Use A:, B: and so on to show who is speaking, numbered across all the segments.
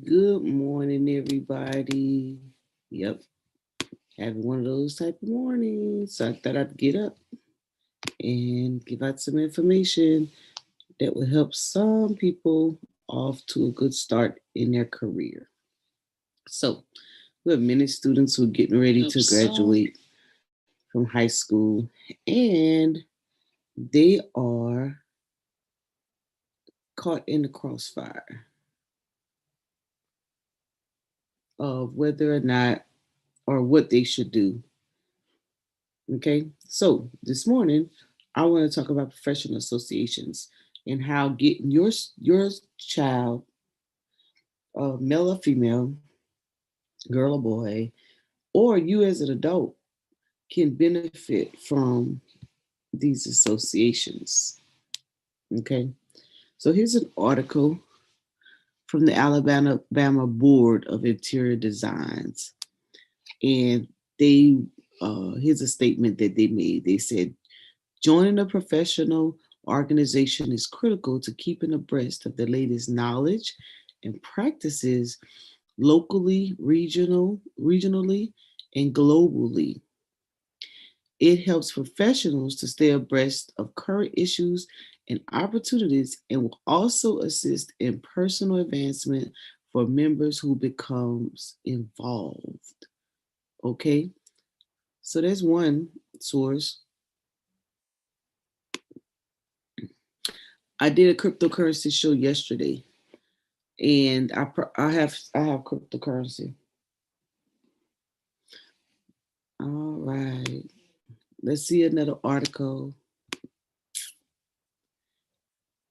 A: Good morning, everybody. Yep, having one of those type of mornings. So I thought I'd get up and give out some information that will help some people off to a good start in their career. So we have many students who are getting ready to graduate from high school, and they are caught in the crossfire of whether or not or what they should do. Okay, so this morning I want to talk about professional associations and how getting your child, male or female, girl or boy, or you as an adult can benefit from these associations. Okay, so here's an article from the Alabama Board of Interior Designs, and they here's a statement that they made. They said joining a professional organization is critical to keeping abreast of the latest knowledge and practices locally, regionally, and globally. It helps professionals to stay abreast of current issues and opportunities and will also assist in personal advancement for members who becomes involved. Okay? So there's one source. I did a cryptocurrency show yesterday, and I have cryptocurrency. All right, let's see another article.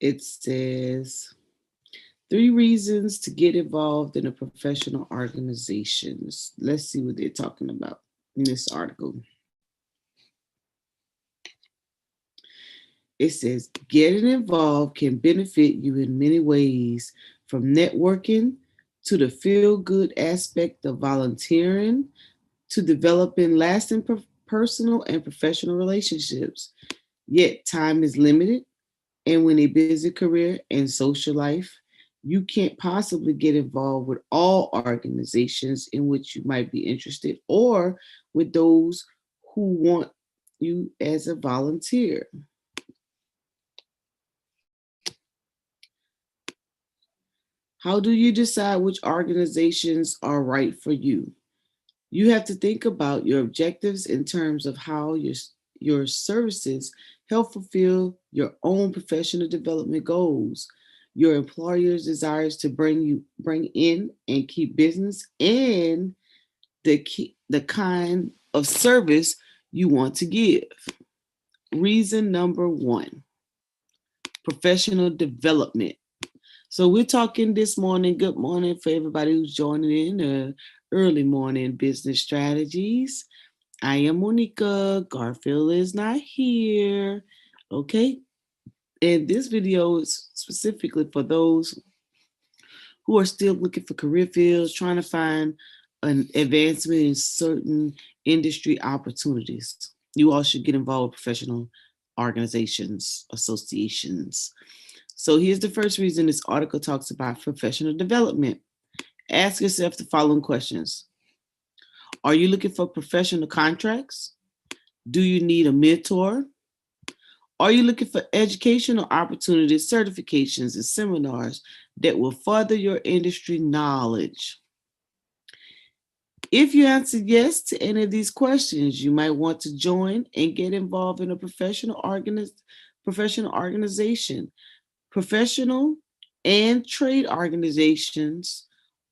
A: It says 3 reasons to get involved in a professional organizations. Let's see what they're talking about in this article. It says getting involved can benefit you in many ways, from networking to the feel good aspect of volunteering to developing lasting personal and professional relationships. Yet, time is limited, and when a busy career and social life, you can't possibly get involved with all organizations in which you might be interested or with those who want you as a volunteer. How do you decide which organizations are right for you? You have to think about your objectives in terms of how your services help fulfill your own professional development goals, your employer's desires to bring in and keep business, and the kind of service you want to give. Reason number one: professional development. So we're talking this morning. Good morning for everybody who's joining in. Early morning business strategies. I am Monica. Garfield is not here. Okay. And this video is specifically for those who are still looking for career fields, trying to find an advancement in certain industry opportunities. You all should get involved with professional organizations, associations. So here's the first reason this article talks about professional development. Ask yourself the following questions. Are you looking for professional contracts? Do you need a mentor? Are you looking for educational opportunities, certifications, and seminars that will further your industry knowledge? If you answer yes to any of these questions, you might want to join and get involved in a professional organization. Professional and trade organizations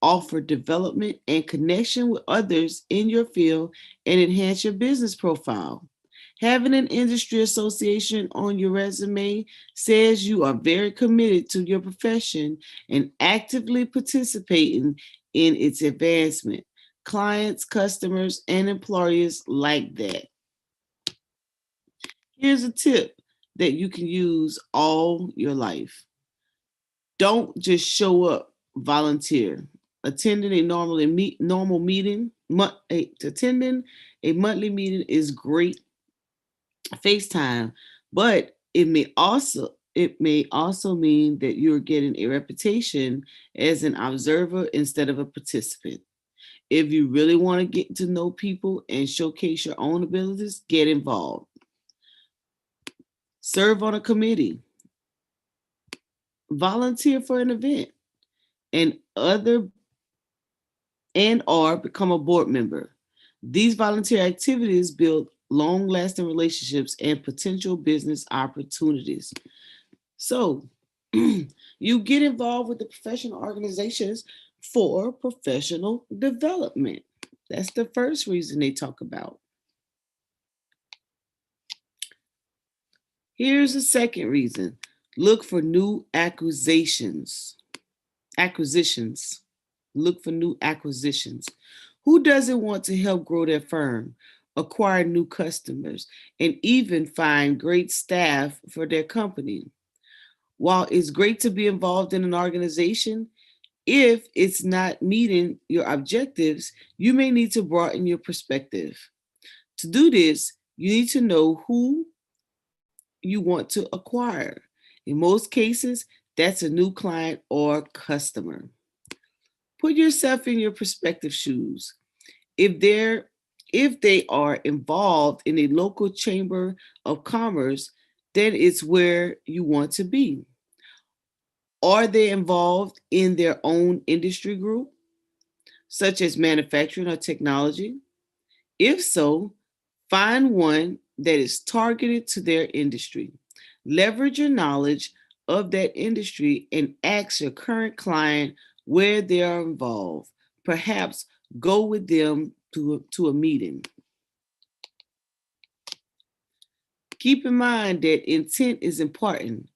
A: offer development and connection with others in your field and enhance your business profile. Having an industry association on your resume says you are very committed to your profession and actively participating in its advancement. Clients, customers, and employers like that. Here's a tip that you can use all your life. Don't just show up, volunteer. Attending a normal meeting, attending a monthly meeting is great FaceTime, but it may also It may also mean that you're getting a reputation as an observer instead of a participant. If you really want to get to know people and showcase your own abilities, get involved. Serve on a committee, volunteer for an event, and other and or become a board member. These volunteer activities build long-lasting relationships and potential business opportunities. So, you get involved with the professional organizations for professional development. That's the first reason they talk about. Here's the second reason. Look for new acquisitions. Acquisitions. Look for new acquisitions. Who doesn't want to help grow their firm, acquire new customers, and even find great staff for their company? While it's great to be involved in an organization, if it's not meeting your objectives, you may need to broaden your perspective. To do this, you need to know who you want to acquire. In most cases, that's a new client or customer. Put yourself in your prospective shoes. If they're if they are involved in a local chamber of commerce, then it's where you want to be. Are they involved in their own industry group, such as manufacturing or technology? If so, find one that is targeted to their industry. Leverage your knowledge of that industry and ask your current client where they are involved. Perhaps go with them to a meeting. Keep in mind that intent is important.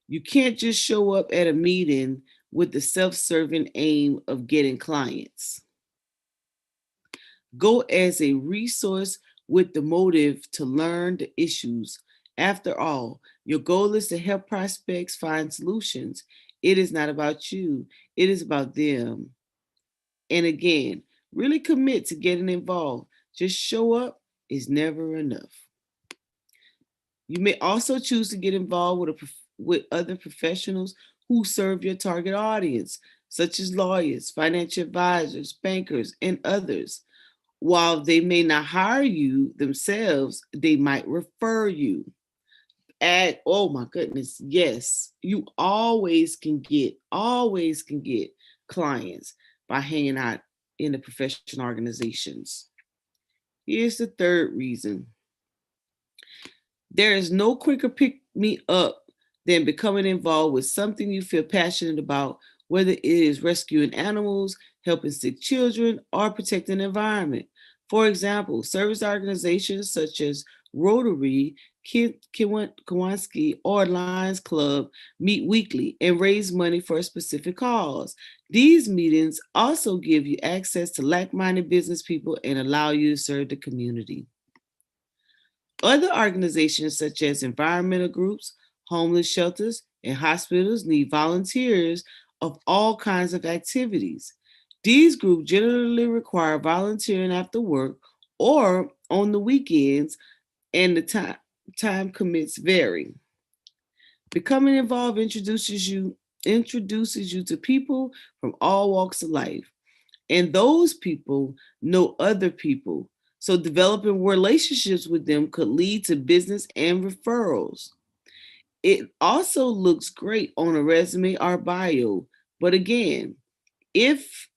A: You can't just show up at a meeting with the self serving aim of getting clients. Go as a resource with the motive to learn the issues. After all, your goal is to help prospects find solutions. It is not about you, it is about them. And again, really commit to getting involved. Just show up is never enough. You may also choose to get involved with other professionals who serve your target audience, such as lawyers, financial advisors, bankers, and others. While they may not hire you themselves, they might refer you. Oh my goodness, yes, you always can get clients by hanging out in the professional organizations. Here's the third reason. There is no quicker pick me up than becoming involved with something you feel passionate about, whether it is rescuing animals, helping sick children, or protecting the environment. For example, service organizations such as Rotary, Kiwanis, or Lions Club meet weekly and raise money for a specific cause. These meetings also give you access to like-minded business people and allow you to serve the community. Other organizations, such as environmental groups, homeless shelters, and hospitals, need volunteers of all kinds of activities. These groups generally require volunteering after work or on the weekends, and the time commits vary. Becoming involved introduces you to people from all walks of life, and those people know other people. So developing relationships with them could lead to business and referrals. It also looks great on a resume or bio. But again, if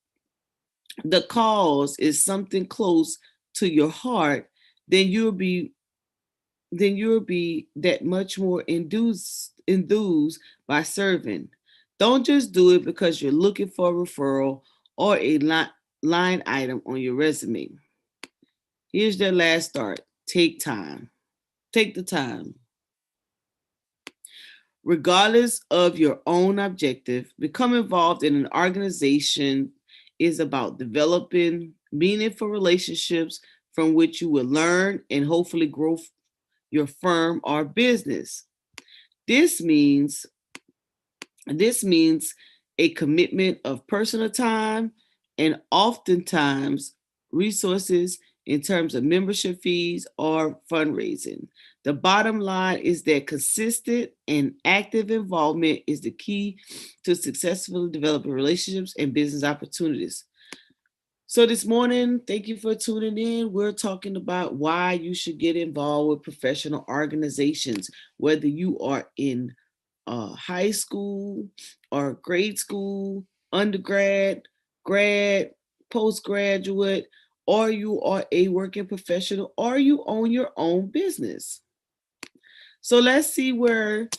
A: the cause is something close to your heart, then you'll be that much more enthused by serving. Don't just do it because you're looking for a referral or a line item on your resume. Here's their last start. Take time. Take the time. Regardless of your own objective, become involved in an organization is about developing meaningful relationships from which you will learn and hopefully grow your firm or business. This means this means a commitment of personal time and oftentimes resources in terms of membership fees or fundraising. The bottom line is that consistent and active involvement is the key to successfully developing relationships and business opportunities. So this morning, thank you for tuning in. We're talking about why you should get involved with professional organizations, whether you are in high school or grade school, undergrad, grad, postgraduate, or you are a working professional, or you own your own business. So let's see where,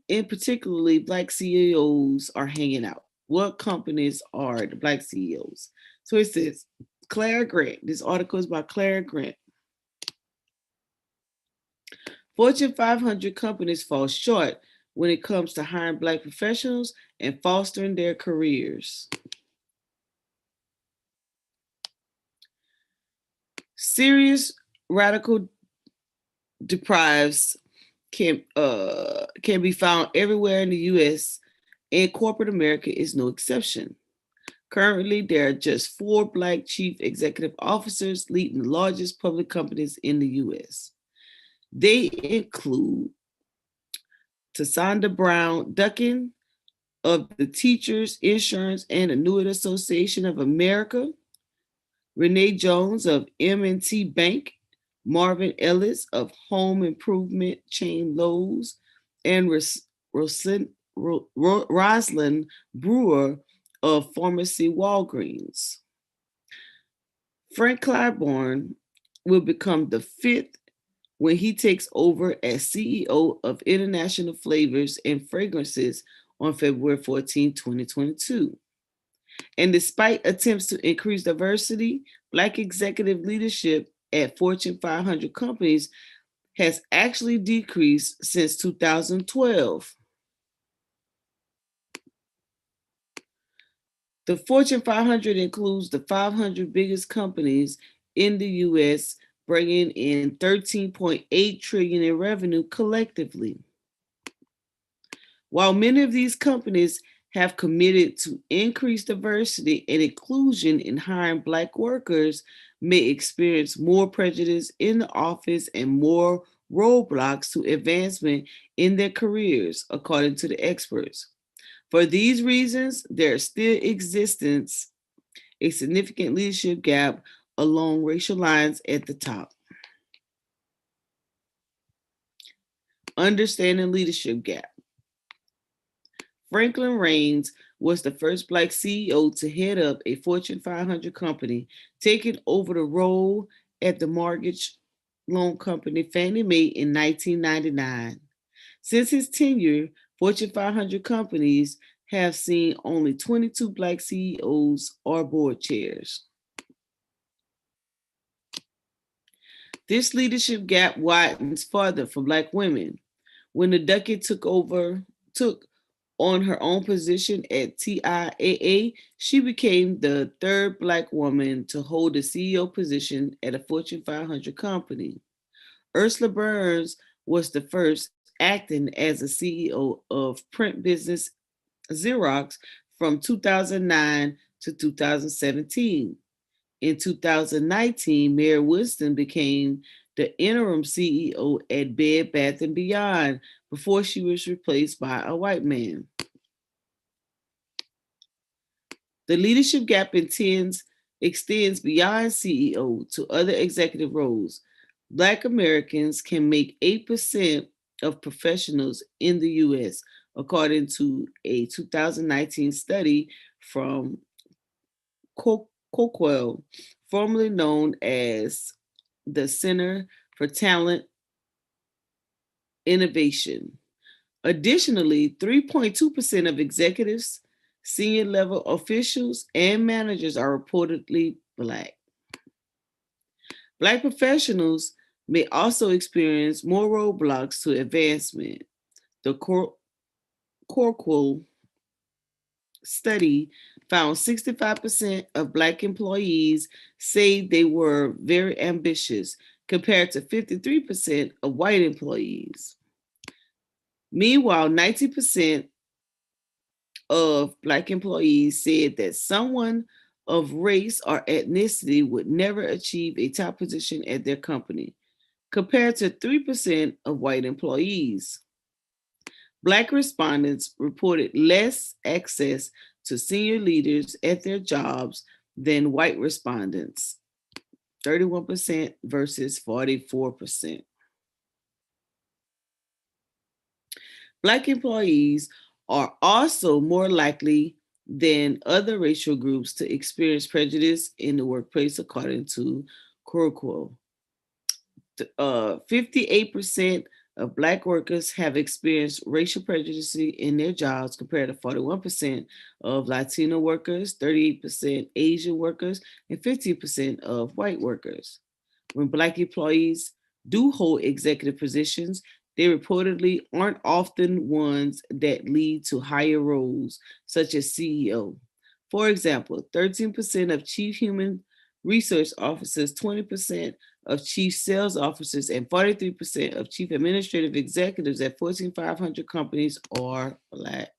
A: in particularly, Black CEOs are hanging out. What companies are the Black CEOs? So it says, Claire Grant. This article is by Claire Grant. Fortune 500 companies fall short when it comes to hiring Black professionals and fostering their careers. Serious radical deprives can be found everywhere in the U.S., and corporate America is no exception. Currently, there are just 4 Black chief executive officers leading the largest public companies in the U.S. They include Tasanda Brown Duncan of the Teachers Insurance and Annuity Association of America, Renee Jones of M&T Bank, Marvin Ellis of home improvement chain Lowe's, and Rosalind Brewer of pharmacy Walgreens. Frank Claiborne will become the 5th when he takes over as CEO of International Flavors and Fragrances on February 14, 2022. And despite attempts to increase diversity, Black executive leadership at Fortune 500 companies has actually decreased since 2012. The Fortune 500 includes the 500 biggest companies in the U.S., bringing in $13.8 trillion in revenue collectively. While many of these companies have committed to increase diversity and inclusion in hiring Black workers, may experience more prejudice in the office and more roadblocks to advancement in their careers, according to the experts. For these reasons, there still exists a significant leadership gap along racial lines at the top. Understanding leadership gap. Franklin Raines was the first Black CEO to head up a Fortune 500 company, taking over the role at the mortgage loan company Fannie Mae in 1999. Since his tenure, Fortune 500 companies have seen only 22 Black CEOs or board chairs. This leadership gap widens further for Black women. When the Duckett took on her own position at TIAA, she became the 3rd Black woman to hold the CEO position at a Fortune 500 company. Ursula Burns was the first, acting as a CEO of print business Xerox from 2009 to 2017. In 2019, Mary Winston became the interim CEO at Bed Bath & Beyond before she was replaced by a white man. The leadership gap extends beyond CEO to other executive roles. Black Americans can make 8% of professionals in the U.S., according to a 2019 study from Coquell, formerly known as the Center for Talent Innovation. Additionally, 3.2% of executives, senior level officials, and managers are reportedly Black. Black professionals may also experience more roadblocks to advancement. The Coquell study found 65% of Black employees say they were very ambitious, compared to 53% of white employees. Meanwhile, 90% of Black employees said that someone of race or ethnicity would never achieve a top position at their company, compared to 3% of white employees. Black respondents reported less access to senior leaders at their jobs than white respondents, 31% versus 44%. Black employees are also more likely than other racial groups to experience prejudice in the workplace, according to Quorum. 58% of Black workers have experienced racial prejudice in their jobs, compared to 41% of Latino workers, 38% Asian workers, and 50% of white workers. When Black employees do hold executive positions, they reportedly aren't often ones that lead to higher roles, such as CEO. For example, 13% of chief human research officers, 20% of chief sales officers, and 43% of chief administrative executives at Fortune 500 companies are Black.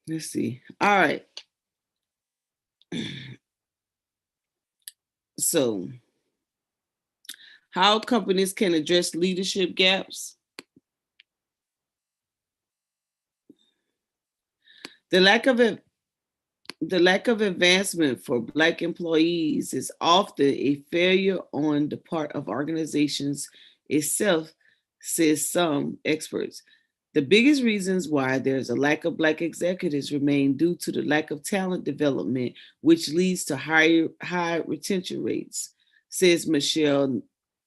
A: Let's see. All right. So, how companies can address leadership gaps? The lack of advancement for Black employees is often a failure on the part of organizations itself, says some experts. The biggest reasons why there's a lack of Black executives remain due to the lack of talent development, which leads to high retention rates, says Michelle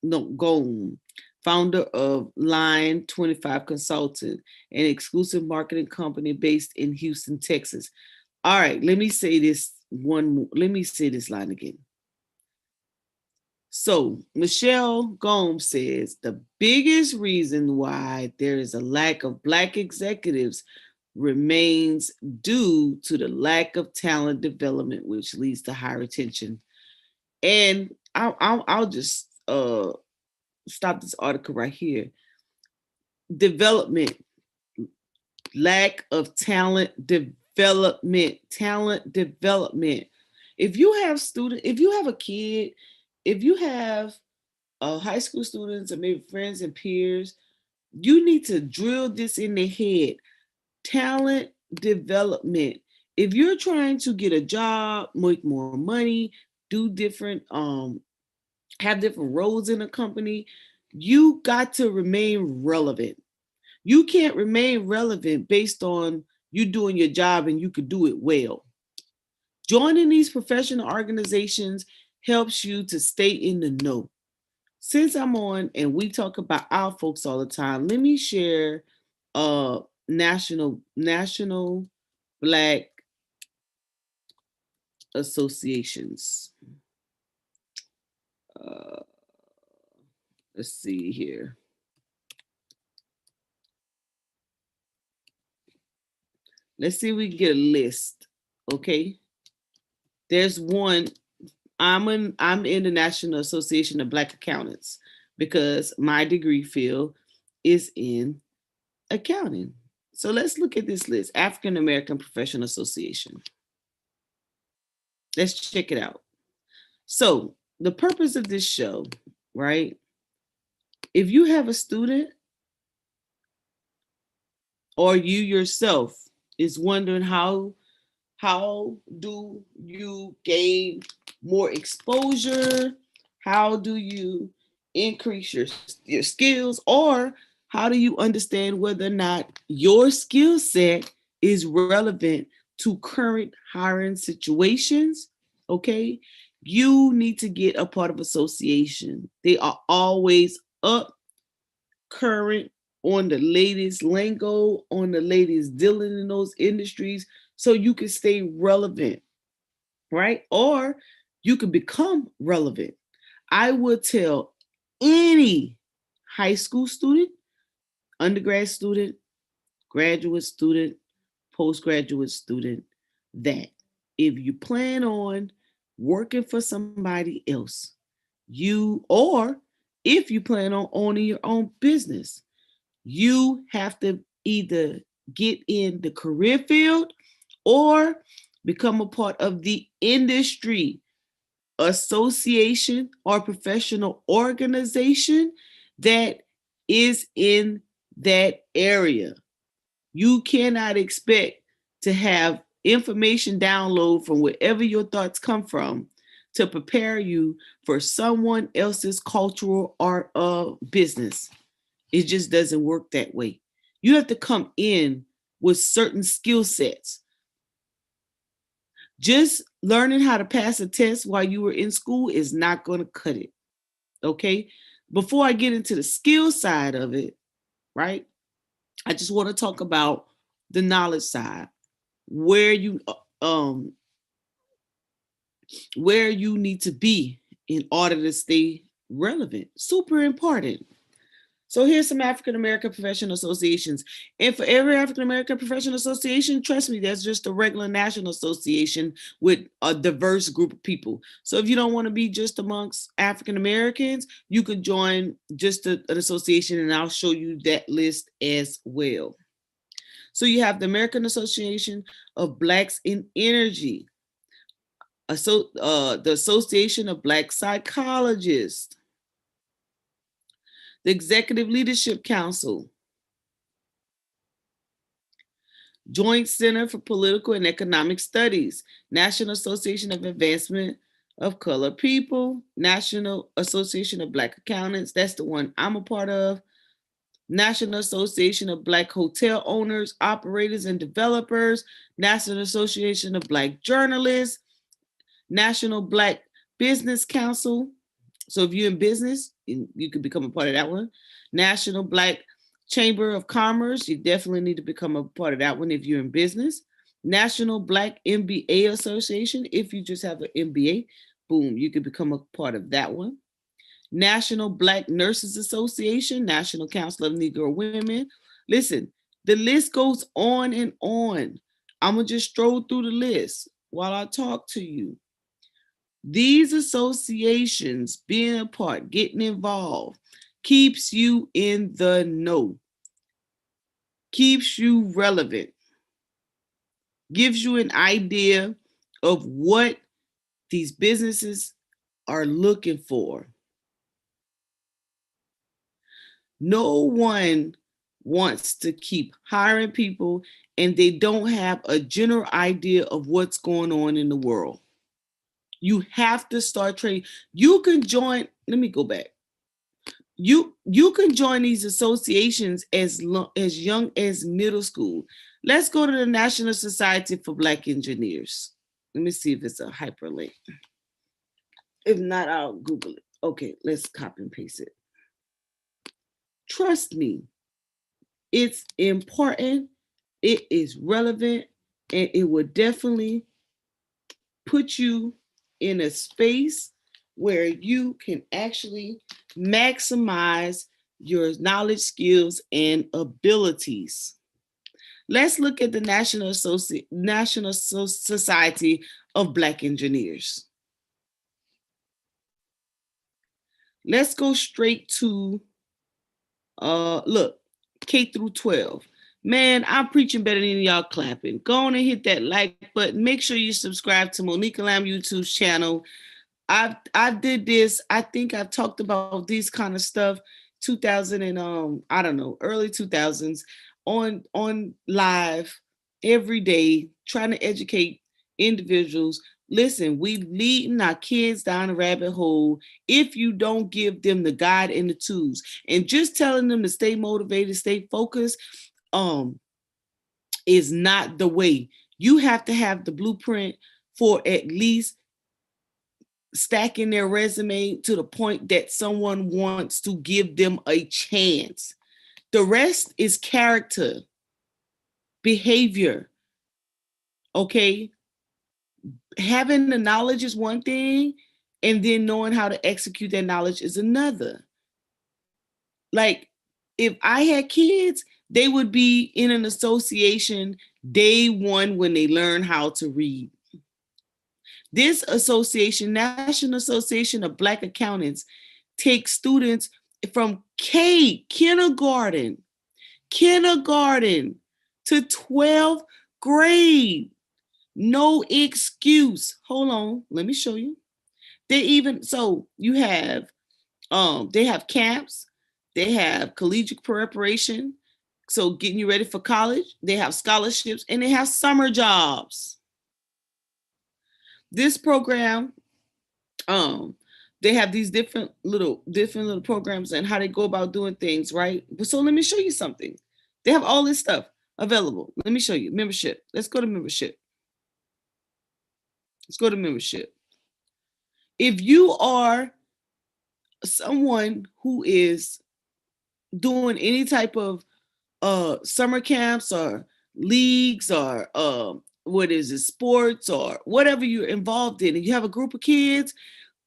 A: Gome, founder of Line 25 Consulting, an exclusive marketing company based in Houston, Texas. All right, let me say this line again. So Michelle Gomes says the biggest reason why there is a lack of Black executives remains due to the lack of talent development, which leads to high retention. And I'll just stop this article right here. Development, lack of talent development. If you have a kid, if you have high school students or maybe friends and peers, you need to drill this in their head. Talent development. If you're trying to get a job, make more money, do different, have different roles in a company, you got to remain relevant. You can't remain relevant based on you doing your job and you could do it well. Joining these professional organizations helps you to stay in the know. Since I'm on and we talk about our folks all the time, let me share national Black associations. Uh, let's see here. Let's see if we can get a list. Okay. There's one. I'm in the National Association of Black Accountants because my degree field is in accounting. So let's look at this list. African American Professional Association. Let's check it out. So the purpose of this show, right? If you have a student or you yourself is wondering how do you gain more exposure? How do you increase your skills? Or how do you understand whether or not your skill set is relevant to current hiring situations? Okay, you need to get a part of association. They are always up, current, on the latest lingo, on the latest dealing in those industries, so you can stay relevant, right? Or you can become relevant. I would tell any high school student, undergrad student, graduate student, postgraduate student that if you plan on working for somebody else, or if you plan on owning your own business, you have to either get in the career field or become a part of the industry, association, or professional organization that is in that area. You cannot expect to have information download from wherever your thoughts come from to prepare you for someone else's cultural art of business. It just doesn't work that way. You have to come in with certain skill sets. Just learning how to pass a test while you were in school is not going to cut it. Okay. Before I get into the skill side of it, right, I just want to talk about the knowledge side, where you um where you need to be in order to stay relevant. Super important. So here's some African American professional associations. And for every African American professional association, trust me, that's just a regular national association with a diverse group of people. So if you don't want to be just amongst African Americans, you could join just an association, and I'll show you that list as well. So you have the American Association of Blacks in Energy, the Association of Black Psychologists, the Executive Leadership Council, Joint Center for Political and Economic Studies, National Association of Advancement of Colored People, National Association of Black Accountants, that's the one I'm a part of, National Association of Black Hotel Owners, Operators, and Developers, National Association of Black Journalists, National Black Business Council. So if you're in business, you could become a part of that one. National Black Chamber of Commerce, you definitely need to become a part of that one if you're in business. National Black MBA Association, if you just have an MBA, boom, you could become a part of that one. National Black Nurses Association, National Council of Negro Women. Listen, the list goes on and on. I'm going to just stroll through the list while I talk to you. These associations, being a part, getting involved, keeps you in the know, keeps you relevant, gives you an idea of what these businesses are looking for. No one wants to keep hiring people and they don't have a general idea of what's going on in the world. You have to start training. You can join, let me go back. You can join these associations as young as middle school. Let's go to the National Society for Black Engineers. Let me see if it's a hyperlink. If not, I'll Google it. Okay, let's copy and paste it. Trust me, it's important, it is relevant, and it will definitely put you in a space where you can actually maximize your knowledge, skills, and abilities. Let's look at the National Society of Black Engineers. Let's go straight to, look, K through 12. Man, I'm preaching better than y'all clapping. Go on and hit that like button. Make sure you subscribe to Monica Lamb YouTube's channel. I did this. I think I've talked about these kind of stuff 2000 and I don't know, early 2000s on live every day, trying to educate individuals. Listen, we leading our kids down a rabbit hole if you don't give them the guide and the tools. And just telling them to stay motivated, stay focused, is not the way. You have to have the blueprint for at least stacking their resume to the point that someone wants to give them a chance. The rest is character, behavior. Okay. Having the knowledge is one thing, and then knowing how to execute that knowledge is another. Like, if I had kids, they would be in an association day one when they learn how to read. This association, National Association of Black Accountants, takes students from kindergarten to 12th grade. No excuse. Hold on, let me show you. They have camps, they have collegiate preparation, so getting you ready for college, they have scholarships, and they have summer jobs. This program, they have these different little programs and how they go about doing things, right? So let me show you something. They have all this stuff available. Let me show you. Membership. Let's go to membership. If you are someone who is doing any type of summer camps or leagues or sports or whatever you're involved in, and you have a group of kids,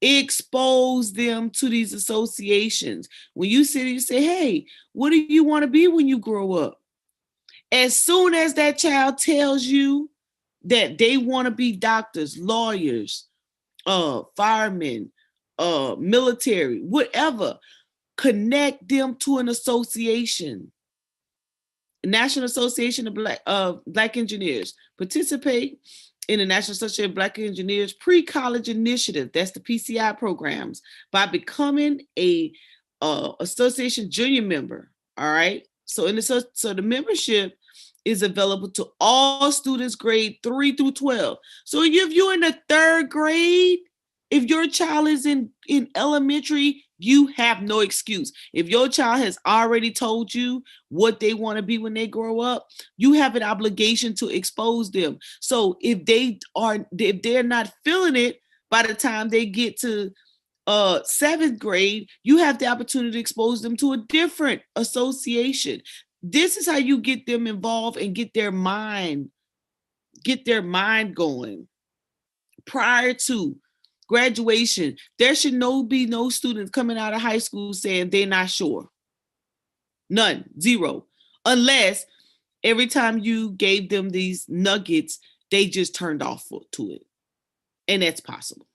A: expose them to these associations. When you sit and you say, hey, what do you want to be when you grow up? As soon as that child tells you that they want to be doctors, lawyers, firemen, military, whatever, connect them to an association. National Association of Black Engineers. Participate in the National Association of Black Engineers Pre-College Initiative, that's the PCI programs, by becoming a association junior member. All right. So the membership is available to all students grade 3 through 12. So if you're in the 3rd grade, if your child is in elementary, you have no excuse. If your child has already told you what they want to be when they grow up, you have an obligation to expose them. So if they're not feeling it by the time they get to 7th grade, you have the opportunity to expose them to a different association. This is how you get them involved and get their mind going. Prior to graduation, there should be no students coming out of high school saying they're not sure. None, zero. Unless every time you gave them these nuggets, they just turned off to it. And that's possible,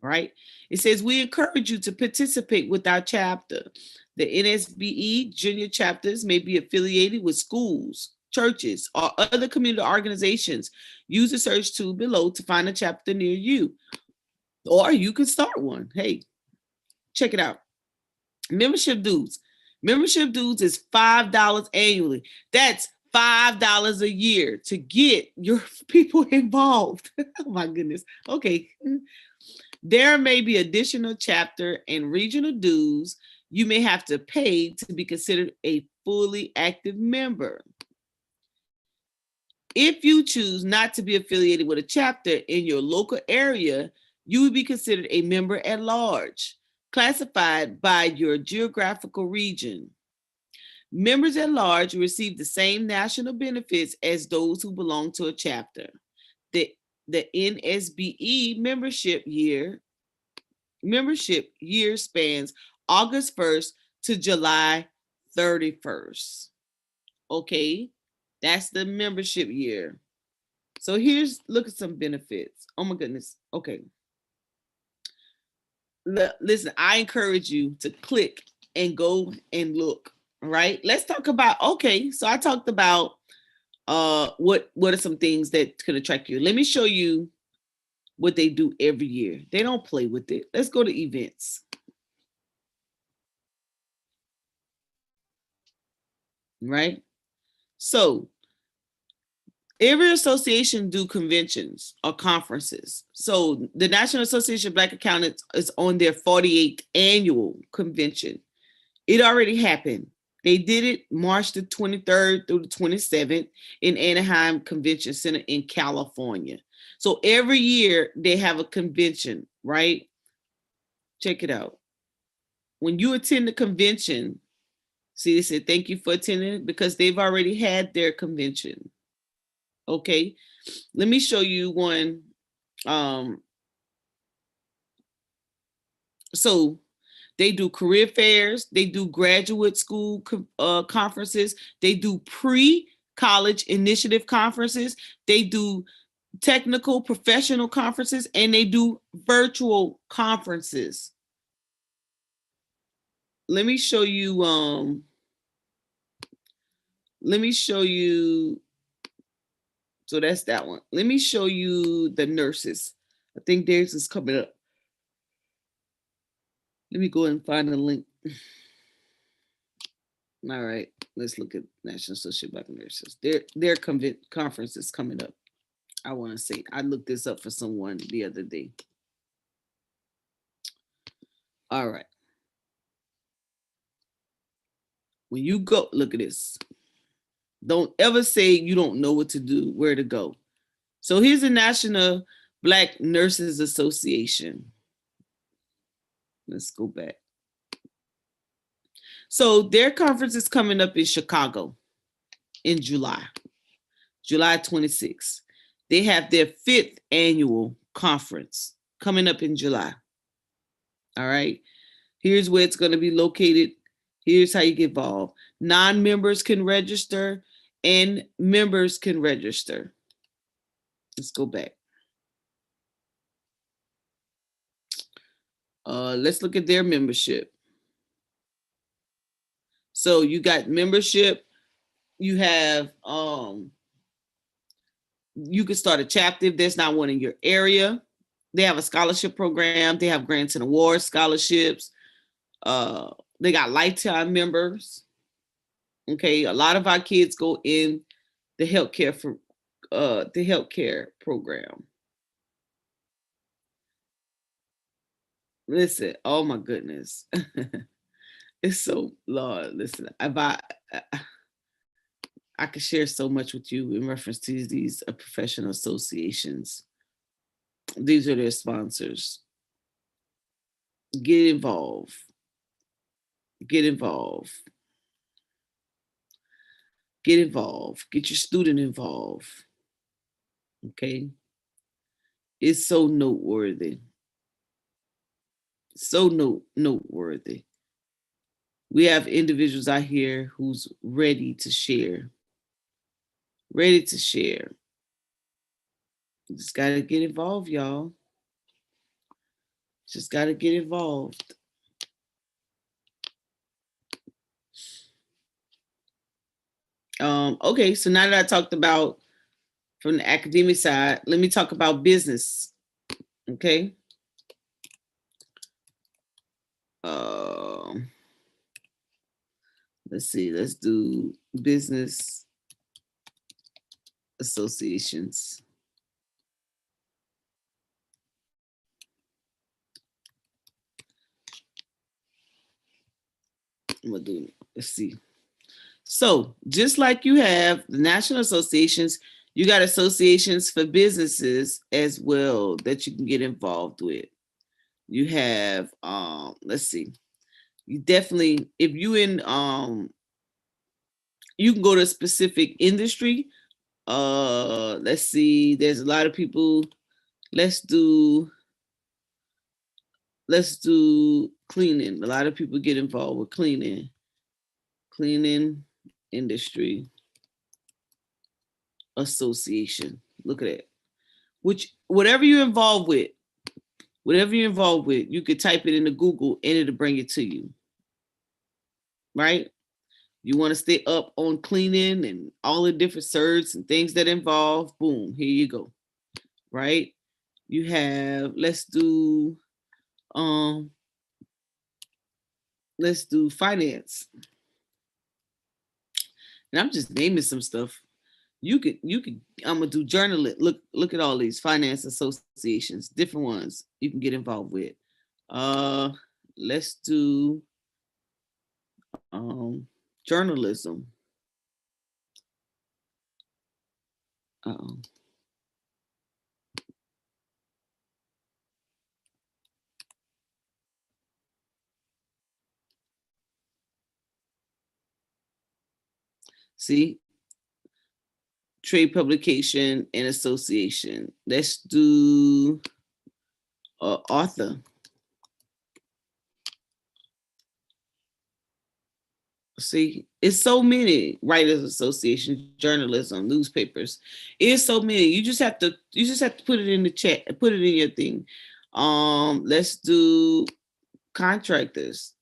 A: right? It says, we encourage you to participate with our chapter. The NSBE junior chapters may be affiliated with schools, churches, or other community organizations. Use the search tool below to find a chapter near you. Or you can start one. Hey, check it out. Membership dues. Membership dues is $5 annually. That's $5 a year to get your people involved. Oh my goodness. Okay. There may be additional chapter and regional dues you may have to pay to be considered a fully active member. If you choose not to be affiliated with a chapter in your local area, you would be considered a member at large, classified by your geographical region. Members at large receive the same national benefits as those who belong to a chapter. The NSBE membership year spans August 1st to July 31st. Okay, that's the membership year. So look at some benefits. Oh my goodness. Okay. Listen, I encourage you to click and go and look. All right. Let's talk about, okay, so I talked about what are some things that could attract you. Let me show you what they do every year. They don't play with it. Let's go to events. Right? So every association do conventions or conferences. So the National Association of Black Accountants is on their 48th annual convention. It already happened. They did it March the 23rd through the 27th in Anaheim Convention Center in California. So every year they have a convention, right? Check it out. When you attend the convention, see, they said, thank you for attending, because they've already had their convention. Okay, let me show you one. So they do career fairs, they do graduate school conferences, they do pre-college initiative conferences, they do technical professional conferences, and they do virtual conferences. Let me show you so that's that one. Let me show you the nurses. I think theirs is coming up. Let me go and find a link. All right, let's look at National Association of Black Nurses. Their conference is coming up. I want to say I looked this up for someone the other day. All right. When you go, look at this. Don't ever say you don't know what to do, where to go. So here's the National Black Nurses Association. Let's go back. So their conference is coming up in Chicago in July 26th. They have their 5th annual conference coming up in July. All right. Here's where it's going to be located. Here's how you get involved. Non-members can register and members can register. Let's go back. Let's look at their membership. So you got membership. You have, you can start a chapter if there's not one in your area. They have a scholarship program. They have grants and awards, scholarships. They got lifetime members. Okay, a lot of our kids go in the healthcare program. Listen, oh my goodness. It's so, Lord, listen, I could share so much with you in reference to these professional associations. These are their sponsors. Get involved. Get involved. Get involved. Get your student involved. Okay. It's so noteworthy. So noteworthy. We have individuals out here who's ready to share. Ready to share. Just got to get involved, y'all. Just got to get involved. Okay, so now that I talked about from the academic side, let me talk about business. Okay. Let's see, let's do business associations. I'm gonna do, let's see. So just like you have the national associations, you got associations for businesses as well that you can get involved with. You have, let's see, you definitely, if you in, you can go to a specific industry. Let's see, there's a lot of people, let's do cleaning. A lot of people get involved with cleaning industry association. Look at it. Whatever you're involved with, you could type it into Google and it'll bring it to you. Right? You want to stay up on cleaning and all the different certs and things that involve, boom, here you go. Right? You have, let's do finance. And I'm just naming some stuff. You could, I'm gonna do journaling. Look at all these finance associations, different ones you can get involved with. Let's do journalism. See, trade publication and association. Let's do author. See, it's so many writers associations, journalism, newspapers. It's so many. You just have to put it in the chat, put it in your thing. Let's do contractors.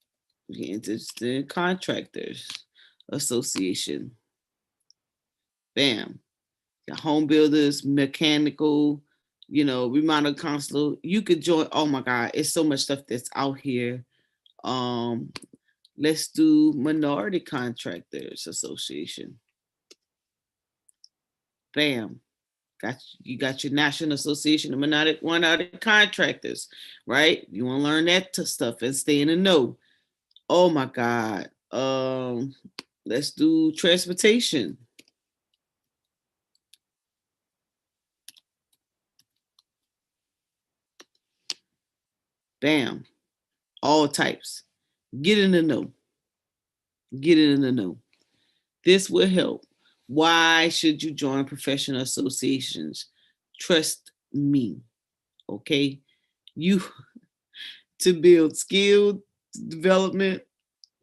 A: The contractors association. Bam. Got home builders, mechanical, remodel council. You could join. Oh my God, it's so much stuff that's out here. Um, let's do minority contractors association. Bam. You got your National Association of Minority Contractors, right? You want to learn that stuff and stay in the know. Oh my God. Let's do transportation. Bam. All types. Get in the know. Get in the know. This will help. Why should you join professional associations? Trust me. Okay. You to build skill development,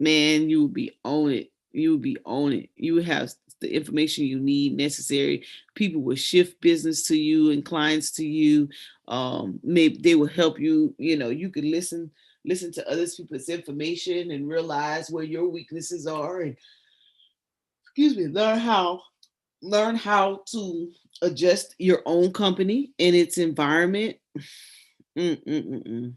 A: man, you will be on it. You will be on it. You will have the information you need necessary. People will shift business to you and clients to you. Maybe they will help you. You can listen to other people's information and realize where your weaknesses are, and learn how to adjust your own company and its environment. Mm-mm-mm-mm.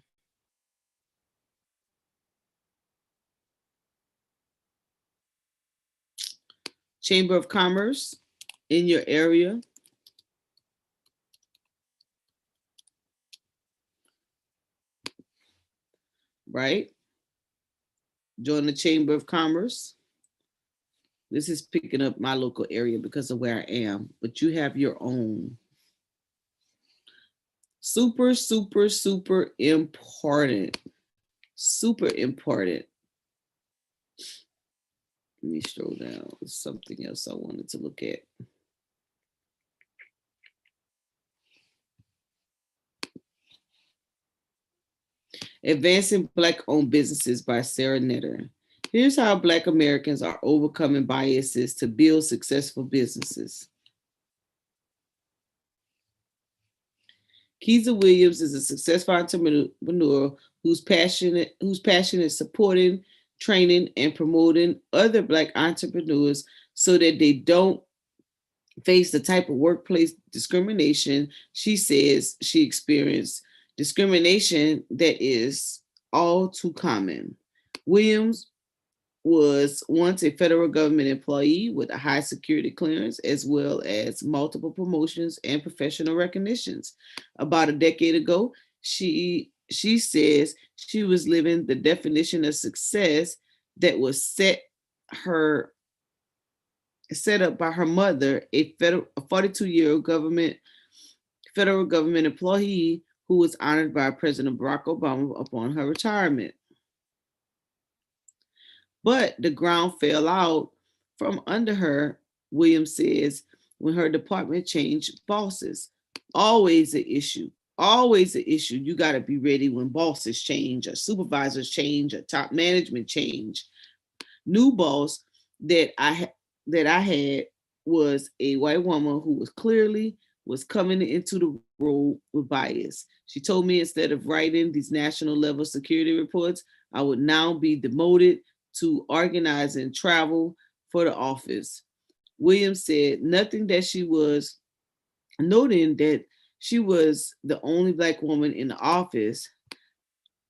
A: Chamber of Commerce in your area, right? Join the Chamber of Commerce. This is picking up my local area because of where I am, but you have your own. Super, super, super important. Super important. Let me scroll down. Something else I wanted to look at. Advancing Black-Owned Businesses by Sarah Netter. Here's how Black Americans are overcoming biases to build successful businesses. Keeza Williams is a successful entrepreneur whose passion is supporting, training, and promoting other Black entrepreneurs so that they don't face the type of workplace discrimination she says she experienced, discrimination that is all too common. Williams was once a federal government employee with a high security clearance, as well as multiple promotions and professional recognitions. About a decade ago, she says she was living the definition of success that was set up by her mother, a 42-year-old federal government employee who was honored by President Barack Obama upon her retirement. But the ground fell out from under her, Williams says, when her department changed bosses. Always an issue. Always an issue. You got to be ready when bosses change, or supervisors change, or top management change. New boss that I had was a white woman who was coming into the role with bias. She told me instead of writing these national level security reports, I would now be demoted to organize and travel for the office. Williams said nothing that she was noting that she was the only Black woman in the office.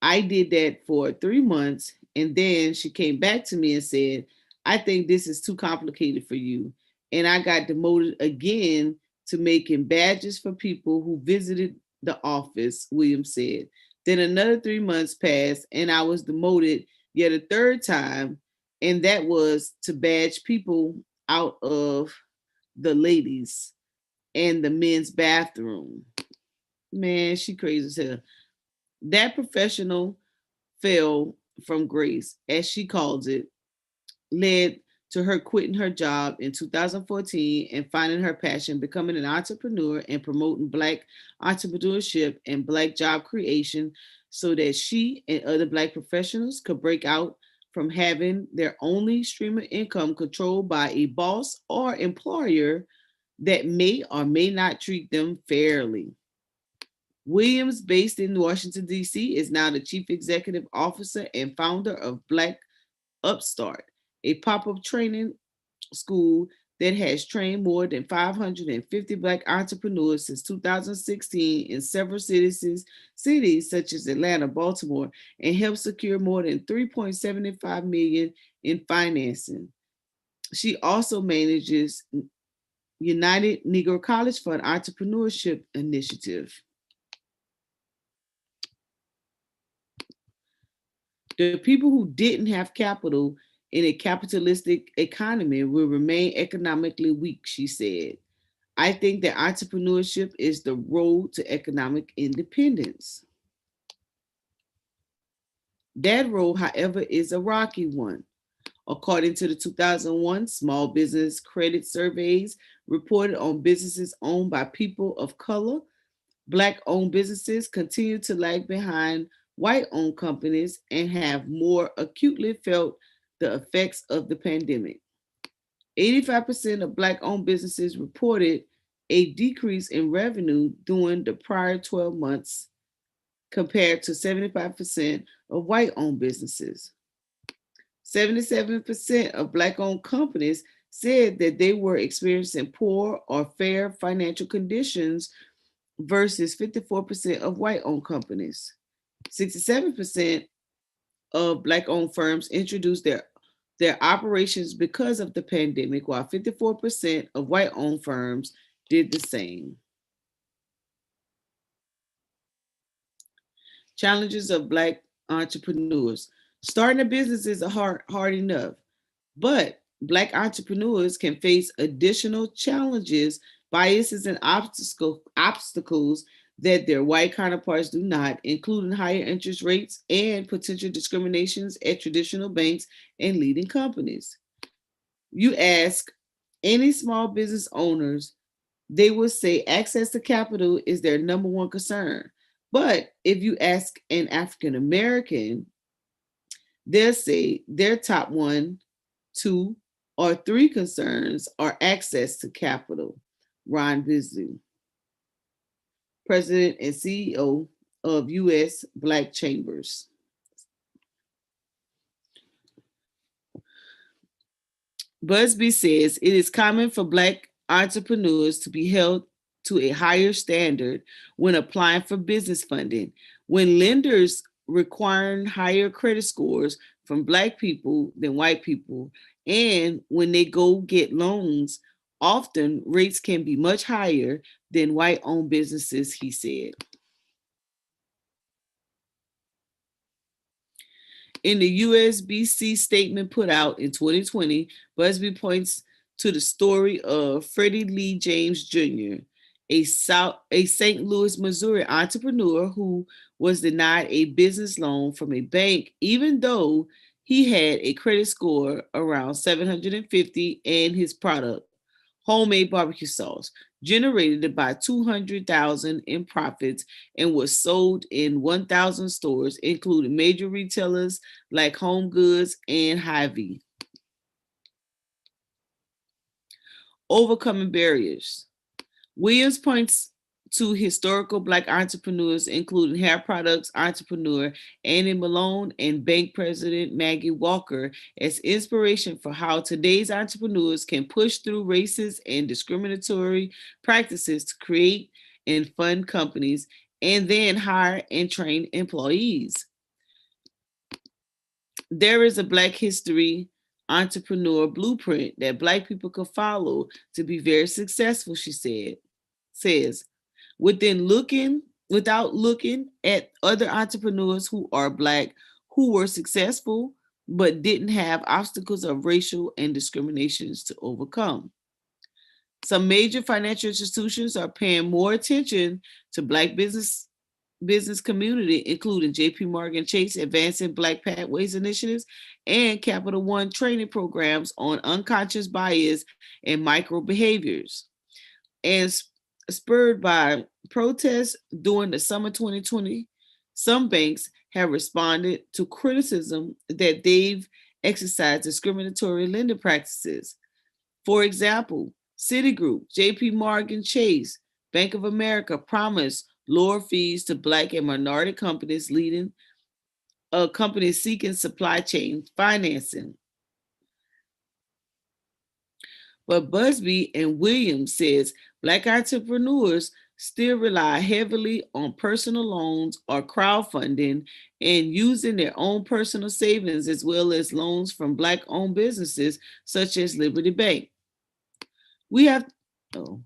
A: I did that for 3 months, and then she came back to me and said, I think this is too complicated for you. And I got demoted again to making badges for people who visited the office, Williams said. Then another 3 months passed, and I was demoted yet a third time, and that was to badge people out of the ladies and the men's bathroom. Man, she crazy as hell. That professional fell from grace, as she calls it, led to her quitting her job in 2014 and finding her passion, becoming an entrepreneur and promoting Black entrepreneurship and Black job creation so that she and other Black professionals could break out from having their only stream of income controlled by a boss or employer that may or may not treat them fairly. Williams, based in Washington, D.C., is now the chief executive officer and founder of Black Upstart, a pop up training school that has trained more than 550 Black entrepreneurs since 2016 in several cities such as Atlanta, Baltimore, and helped secure more than 3.75 million in financing. She also manages United Negro College Fund Entrepreneurship Initiative. The people who didn't have capital in a capitalistic economy will remain economically weak, she said. I think that entrepreneurship is the road to economic independence. That road, however, is a rocky one. According to the 2001 Small Business Credit Surveys reported on businesses owned by people of color, Black-owned businesses continue to lag behind white-owned companies and have more acutely felt the effects of the pandemic. 85% of Black-owned businesses reported a decrease in revenue during the prior 12 months compared to 75% of white-owned businesses. 77% of Black-owned companies said that they were experiencing poor or fair financial conditions versus 54% of white-owned companies. 67% of Black-owned firms introduced their operations because of the pandemic, while 54% of white-owned firms did the same. Challenges of Black entrepreneurs. Starting a business is hard enough, but Black entrepreneurs can face additional challenges, biases, and obstacles that their white counterparts do not, including higher interest rates and potential discriminations at traditional banks and leading companies. You ask any small business owners, they will say access to capital is their number one concern. But if you ask an African American, they'll say their top one, two, or three concerns are access to capital. Ron Bizu, President and CEO of U.S. Black Chambers. Busby says it is common for Black entrepreneurs to be held to a higher standard when applying for business funding. When lenders requiring higher credit scores from Black people than white people, and when they go get loans, often rates can be much higher than white-owned businesses, he said. In the USBC statement put out in 2020, Busby points to the story of Freddie Lee James Jr., a St. Louis, Missouri entrepreneur who was denied a business loan from a bank, even though he had a credit score around 750 and his product, homemade barbecue sauce, generated about $200,000 in profits and was sold in 1,000 stores, including major retailers like Home Goods and Hy-Vee. Overcoming barriers. Williams points to historical Black entrepreneurs, including hair products entrepreneur Annie Malone and bank president Maggie Walker, as inspiration for how today's entrepreneurs can push through racist and discriminatory practices to create and fund companies and then hire and train employees. There is a Black history entrepreneur blueprint that Black people could follow to be very successful, she says. Without looking at other entrepreneurs who are Black who were successful but didn't have obstacles of racial and discriminations to overcome. Some major financial institutions are paying more attention to Black business community, including JP Morgan Chase advancing Black Pathways initiatives and Capital One training programs on unconscious bias and micro behaviors. And spurred by protests during the summer 2020, some banks have responded to criticism that they've exercise discriminatory lending practices. For example, Citigroup, JP Morgan Chase, Bank of America promised lower fees to Black and minority companies leading companies seeking supply chain financing. But Busby and Williams says Black entrepreneurs still rely heavily on personal loans or crowdfunding and using their own personal savings as well as loans from Black-owned businesses such as Liberty Bank. We have, oh,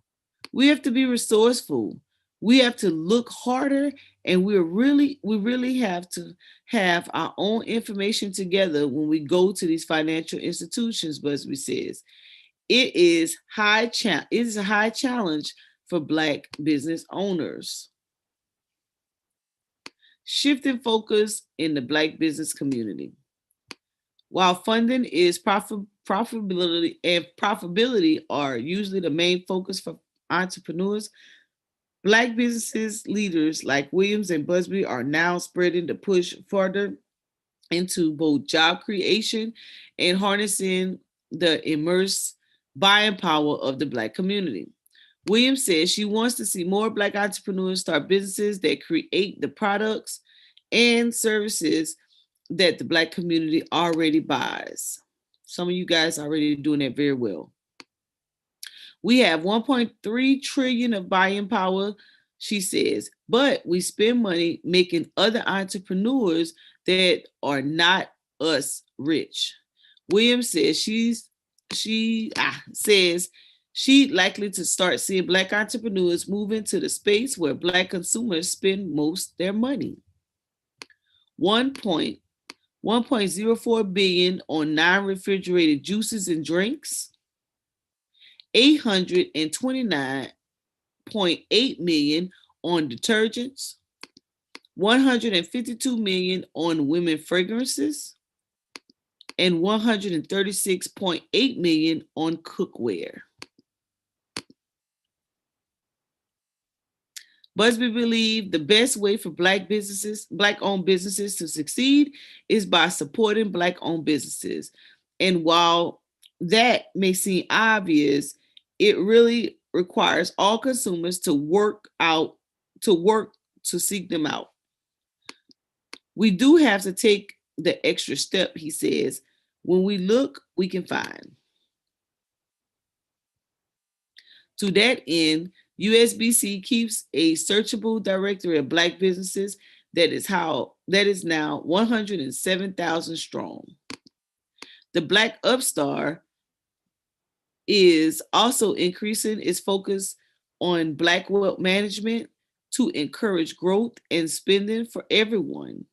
A: we have to be resourceful. We have to look harder, and we really have to have our own information together when we go to these financial institutions. Busby says it is a high challenge for Black business owners. Shifting focus in the Black business community. While funding is profitability are usually the main focus for entrepreneurs, Black businesses leaders like Williams and Busby are now spreading the push further into both job creation and harnessing the immense buying power of the Black community. Williams says she wants to see more Black entrepreneurs start businesses that create the products and services that the Black community already buys. Some of you guys are already doing that very well. We have 1.3 trillion of buying power, she says, but we spend money making other entrepreneurs that are not us rich. Williams says says she's likely to start seeing Black entrepreneurs move into the space where Black consumers spend most their money. 1.04 billion on non-refrigerated juices and drinks, 829.8 million on detergents, 152 million on women fragrances, and 136.8 million on cookware. Busby believed the best way for Black-owned businesses to succeed is by supporting Black-owned businesses. And while that may seem obvious, it really requires all consumers to work to seek them out. We do have to take the extra step, he says. When we look, we can find. To that end, USBC keeps a searchable directory of Black businesses that is now 107,000 strong. The Black Upstart is also increasing its focus on Black wealth management to encourage growth and spending for everyone,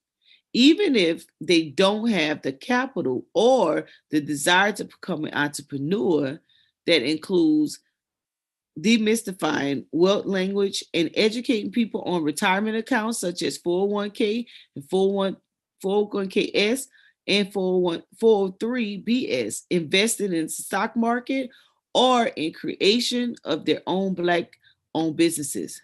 A: even if they don't have the capital or the desire to become an entrepreneur. That includes demystifying wealth language and educating people on retirement accounts such as 401k and 401ks and 403bs, investing in the stock market or in creation of their own Black-owned businesses.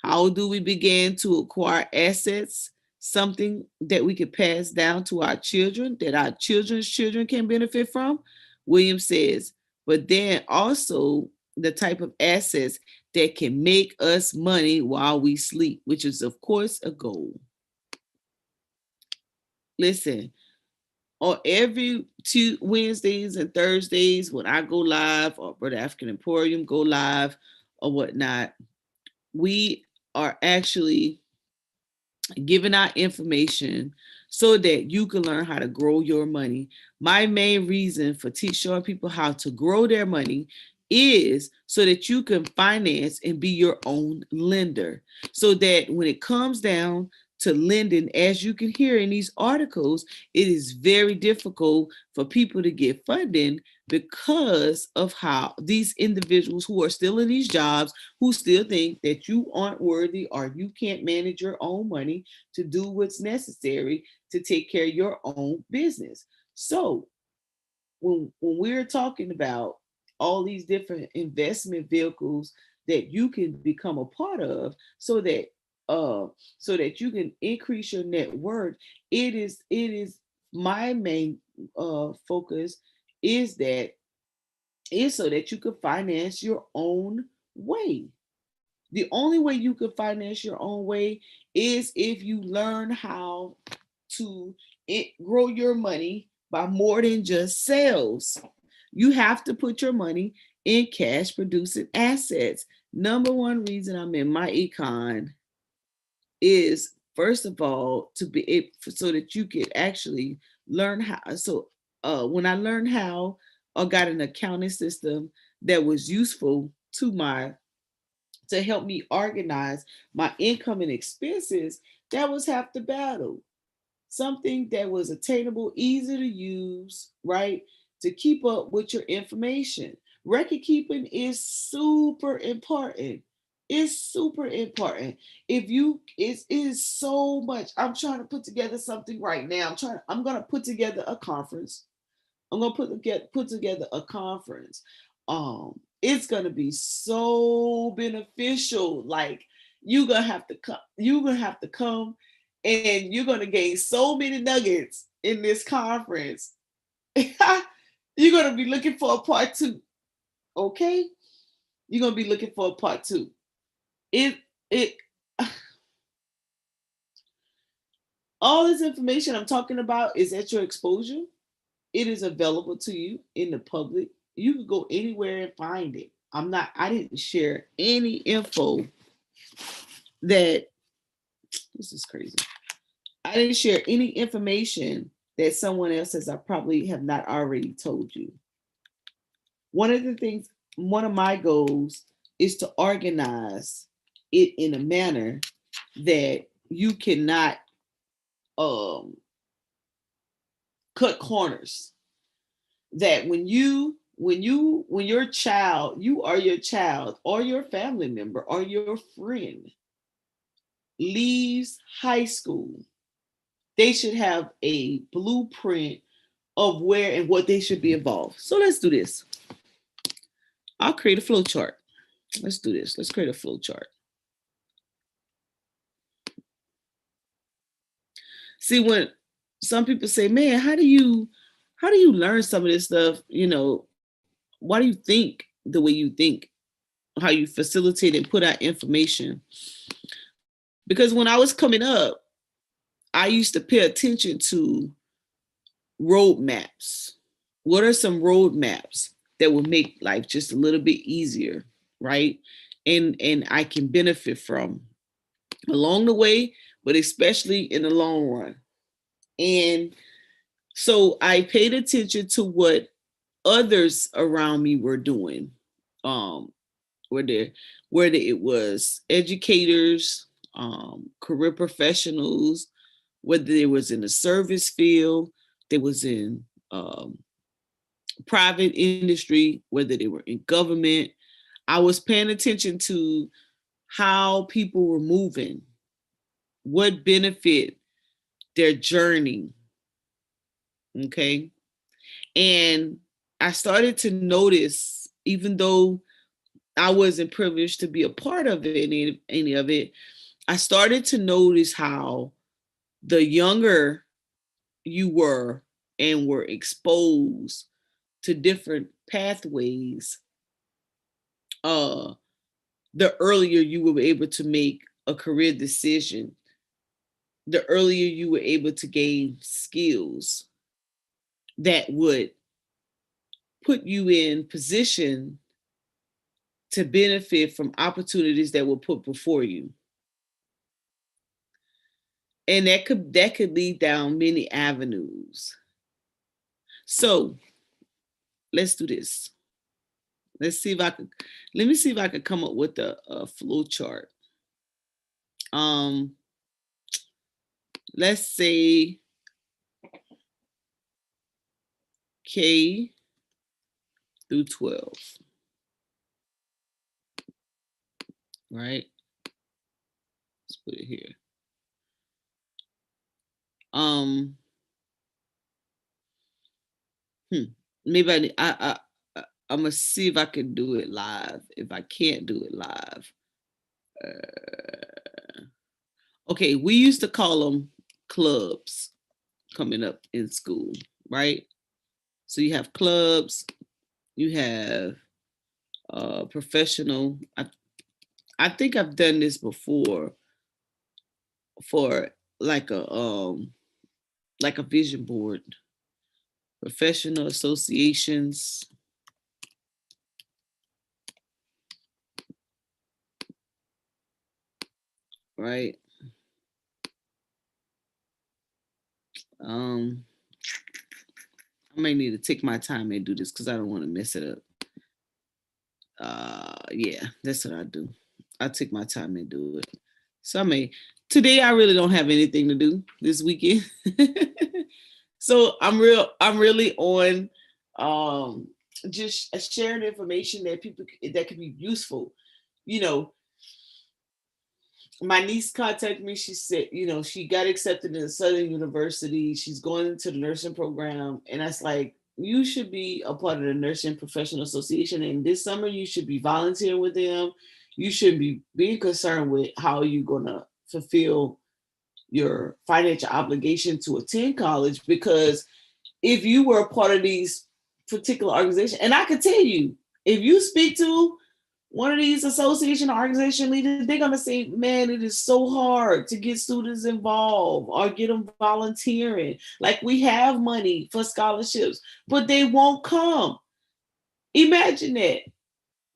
A: How do we begin to acquire assets, something that we could pass down to our children, that our children's children can benefit from? Williams says, but then also the type of assets that can make us money while we sleep, which is, of course, a goal. Listen, on every two Wednesdays and Thursdays when I go live, or Brother African Emporium go live or whatnot, we are actually giving out information so that you can learn how to grow your money. My main reason for showing people how to grow their money is so that you can finance and be your own lender, so that when it comes down to lending, as you can hear in these articles, it is very difficult for people to get funding because of how these individuals who are still in these jobs, who still think that you aren't worthy or you can't manage your own money to do what's necessary to take care of your own business. So when we're talking about all these different investment vehicles that you can become a part of so that you can increase your net worth, it is my main focus is that is so that you can finance your own way. The only way you can finance your own way is if you learn how to grow your money by more than just sales. You have to put your money in cash producing assets. Number one reason I'm in my econ is, first of all, to be able, so that you could actually learn how. So when I learned how, or got an accounting system that was useful to help me organize my income and expenses, that was half the battle. Something that was attainable, easy to use, right? To keep up with your information. Record keeping is super important. It's super important. If you, it is so much. I'm trying to put together something right now. I'm gonna put together a conference. I'm gonna put together a conference. It's gonna be so beneficial. Like you're gonna have to come, and you're gonna gain so many nuggets in this conference. You're gonna be looking for a part two. Okay, you're gonna be looking for a part two. It all this information I'm talking about is at your exposure. It is available to you in the public. You can go anywhere and find it. I didn't share any info that, this is crazy. I didn't share any information that someone else says I probably have not already told you. One of my goals is to organize it in a manner that you cannot um, cut corners. That when your child, you or your child or your family member or your friend leaves high school, they should have a blueprint of where and what they should be involved. So let's do this. I'll create a flow chart. Let's do this. Let's create a flow chart. See, when some people say, man, how do you learn some of this stuff? Why do you think the way you think? How you facilitate and put out information? Because when I was coming up, I used to pay attention to roadmaps. What are some roadmaps that will make life just a little bit easier, right? And I can benefit from along the way, but especially in the long run. And so I paid attention to what others around me were doing. Um, whether it was educators, career professionals, whether it was in the service field, they was in private industry, whether they were in government. I was paying attention to how people were moving, what benefit their journey. Okay. And I started to notice, even though I wasn't privileged to be a part of any of it, I started to notice how the younger you were and were exposed to different pathways, uh, the earlier you were able to make a career decision, the earlier you were able to gain skills that would put you in position to benefit from opportunities that were put before you. And that could lead down many avenues. So let's do this. Let's see if I could. Let me see if I could come up with a flow chart. Um, let's say K through 12. Right? Let's put it here. Um, maybe I'm gonna see if I can do it live. If I can't do it live, okay. We used to call them clubs coming up in school. right? So you have clubs, you have professional. I think I've done this before for like a vision board, professional associations, right? Um, I may need to take my time and do this because I don't want to mess it up. Yeah, that's what I do. I take my time and do it. So today I really don't have anything to do this weekend. So I'm really on just sharing information that people that can be useful. You know, my niece contacted me. She said, she got accepted in Southern University. She's going into the nursing program. And that's like, you should be a part of the Nursing Professional Association. And this summer, you should be volunteering with them. You should be being concerned with how you're going to fulfill your financial obligation to attend college. Because if you were a part of these particular organizations, and I can tell you, if you speak to one of these association or organization leaders, they're going to say, man, it is so hard to get students involved or get them volunteering. Like, we have money for scholarships, but they won't come. Imagine that.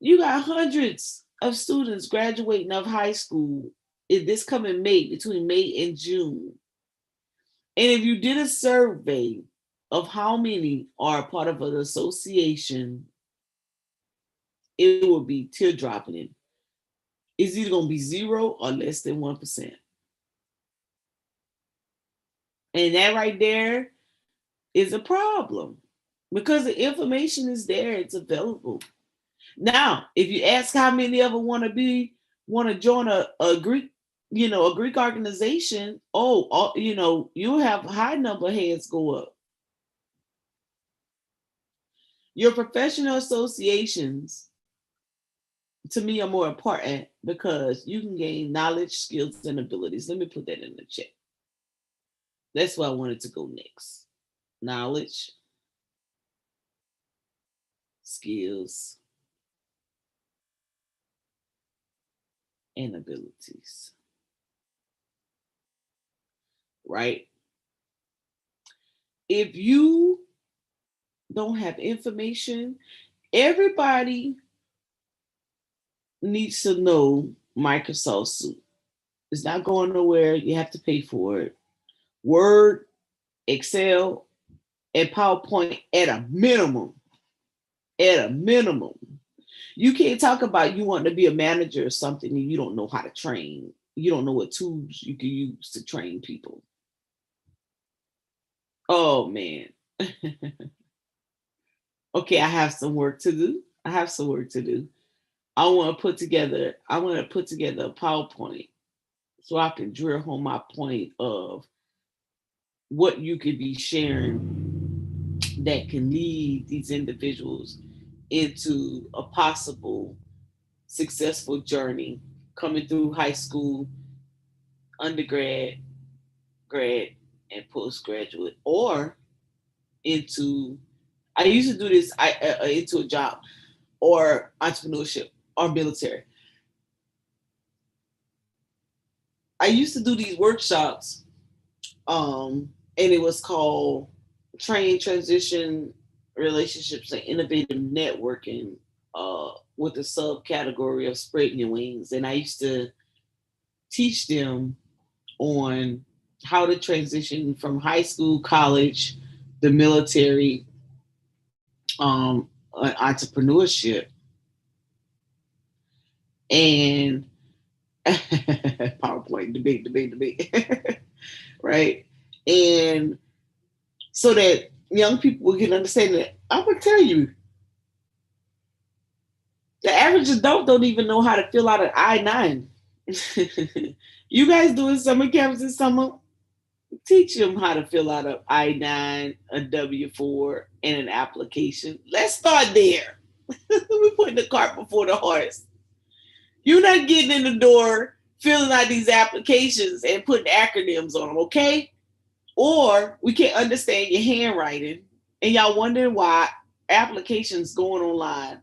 A: You got hundreds of students graduating of high school in this coming May, between May and June. And if you did a survey of how many are part of an association, it would be tear dropping. It's either going to be 0 or less than 1%. And that right there is a problem because the information is there, it's available. Now, if you ask how many of them want to join a Greek, a Greek organization, you'll have a high number of heads go up. Your professional associations, to me, are more important because you can gain knowledge, skills, and abilities. Let me put that in the chat. That's where I wanted to go next. Knowledge, skills, and abilities. Right? If you don't have information, everybody needs to know Microsoft Suite. It's not going nowhere. You have to pay for it. Word, Excel, and PowerPoint at a minimum. At a minimum. You can't talk about you want to be a manager or something and you don't know how to train. You don't know what tools you can use to train people. Oh man. Okay, I have some work to do. I want to put together a PowerPoint so I can drill home my point of what you could be sharing that can lead these individuals into a possible successful journey coming through high school, undergrad, grad, and postgraduate, or into. I used to do this into a job or entrepreneurship or military. I used to do these workshops, and it was called Train Transition Relationships and Innovative Networking, with a subcategory of Spreading Your Wings. And I used to teach them on how to transition from high school, college, the military, entrepreneurship, and PowerPoint debate, right? And so that young people can understand that. I'm gonna tell you, the average adult don't even know how to fill out an I-9. You guys doing summer camps this summer? Teach them how to fill out an I-9, a W-4, and an application. Let's start there. We're putting the cart before the horse. You're not getting in the door filling out these applications and putting acronyms on them, okay? or we can't understand your handwriting, and y'all wondering why applications going online.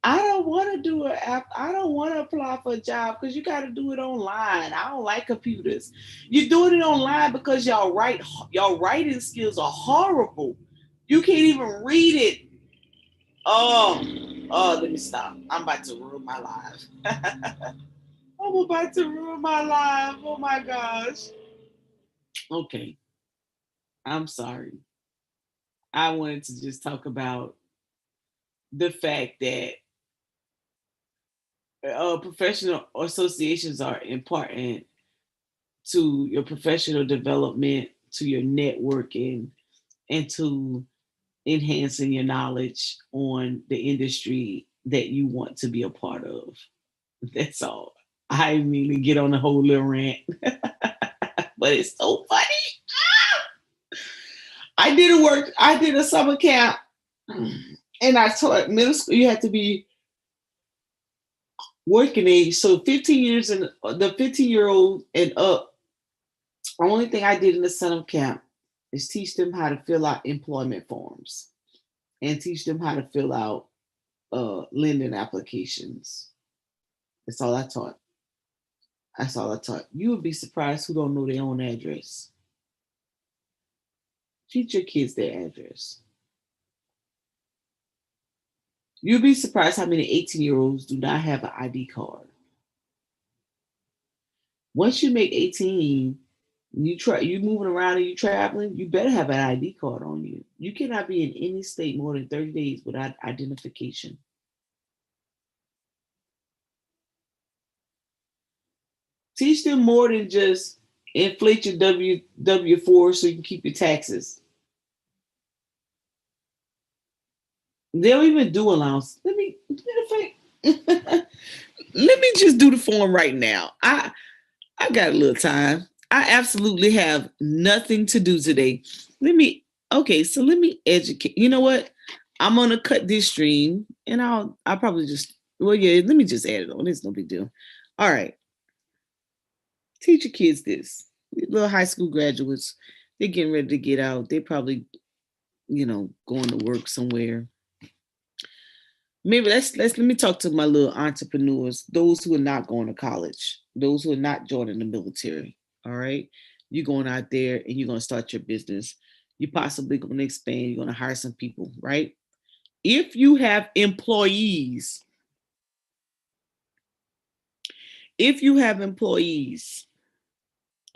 A: I don't want to do an app. I don't want to apply for a job because you got to do it online. I don't like computers. You're doing it online because y'all writing skills are horrible. You can't even read it. Oh, let me stop. I'm about to ruin my life. I'm about to ruin my life. Oh my gosh. Okay. I'm sorry. I wanted to just talk about the fact that professional associations are important to your professional development, to your networking, and to enhancing your knowledge on the industry that you want to be a part of. That's all. I didn't mean to get on a whole little rant, but it's so funny. I did a summer camp, and I taught middle school. You had to be working age, so 15 years and the 15-year-old and up. The only thing I did in the summer camp is teach them how to fill out employment forms and teach them how to fill out lending applications. That's all I taught. That's all I taught. You would be surprised who don't know their own address. Teach your kids their address. You'll be surprised how many 18-year-olds do not have an ID card. Once you make 18, you moving around and you traveling, you better have an ID card on you. You cannot be in any state more than 30 days without identification. Teach them more than just inflate your W4 so you can keep your taxes. They don't even do allowance. Let me just do the form right now. I got a little time. I absolutely have nothing to do today. Let me educate. You know what? I'm gonna cut this stream and I'll probably just let me just add it on. It's no big deal. All right. Teach your kids this. Little high school graduates, they're getting ready to get out. They probably, going to work somewhere. Maybe let me talk to my little entrepreneurs, those who are not going to college, those who are not joining the military. All right. You're going out there and you're going to start your business. You're possibly going to expand. You're going to hire some people, right? If you have employees,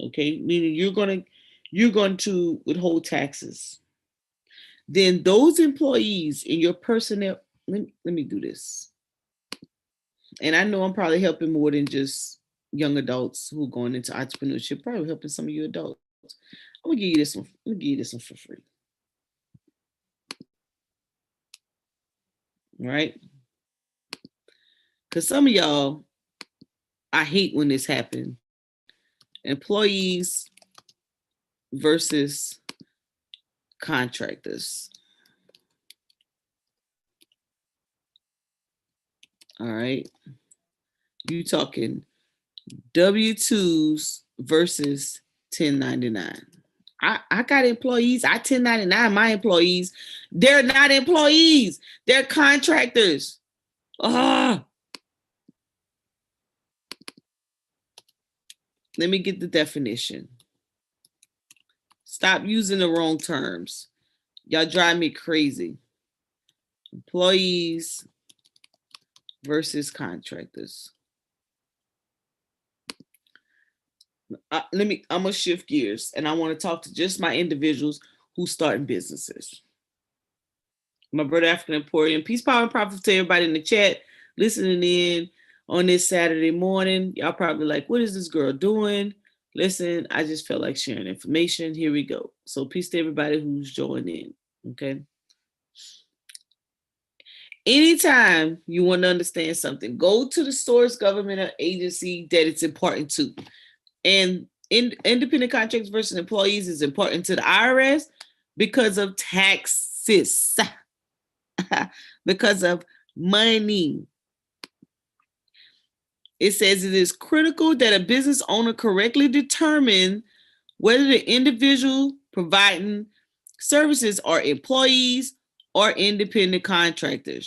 A: okay, meaning you're going to withhold taxes, then those employees in your personnel, let me do this. And I know I'm probably helping more than just young adults who are going into entrepreneurship, probably helping some of you adults. I'm gonna give you this one. I'm gonna give you this one for free. All right? Because some of y'all, I hate when this happens. Employees versus contractors. All right. You talking W-2s versus 1099. I got employees. I 1099 my employees. They're not employees. They're contractors. Let me get the definition. Stop using the wrong terms. Y'all drive me crazy. Employees versus contractors. I'm gonna shift gears and I want to talk to just my individuals who starting businesses. My brother African Emporium, peace, power, and profit to everybody in the chat listening in on this Saturday morning. Y'all probably like, what is this girl doing? Listen, I just felt like sharing information. Here we go. So peace to everybody who's joining in. Okay. Anytime you want to understand something, go to the source, government, or agency that it's important to. And independent contractors versus employees is important to the IRS because of taxes, because of money. It says it is critical that a business owner correctly determine whether the individual providing services are employees or independent contractors.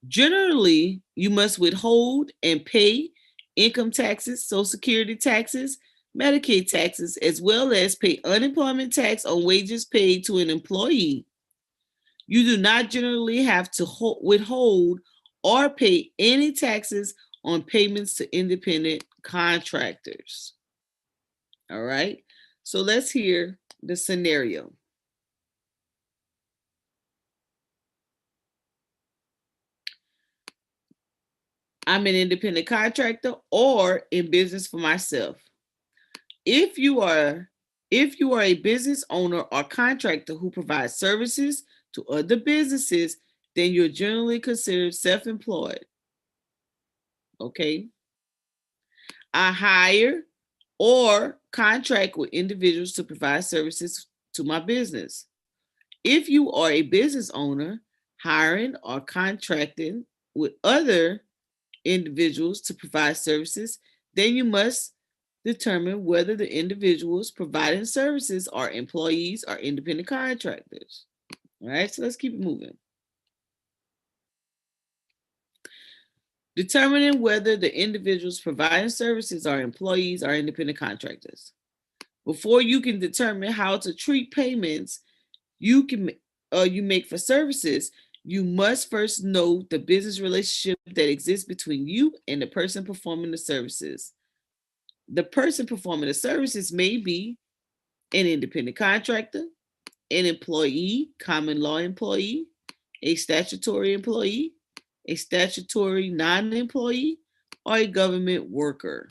A: Generally, you must withhold and pay income taxes, Social Security taxes, Medicaid taxes, as well as pay unemployment tax on wages paid to an employee. You do not generally have to withhold or pay any taxes on payments to independent contractors. All right. So let's hear the scenario. I'm an independent contractor or in business for myself. If you are a business owner or contractor who provides services to other businesses, then you're generally considered self-employed. Okay. I hire or contract with individuals to provide services to my business. If you are a business owner, hiring or contracting with other individuals to provide services, then you must determine whether the individuals providing services are employees or independent contractors. All right, so let's keep it moving. Determining whether the individuals providing services are employees or independent contractors. Before you can determine how to treat payments you make for services, you must first know the business relationship that exists between you and the person performing the services. The person performing the services may be an independent contractor, an employee, common law employee, a statutory employee, a statutory non-employee, or a government worker.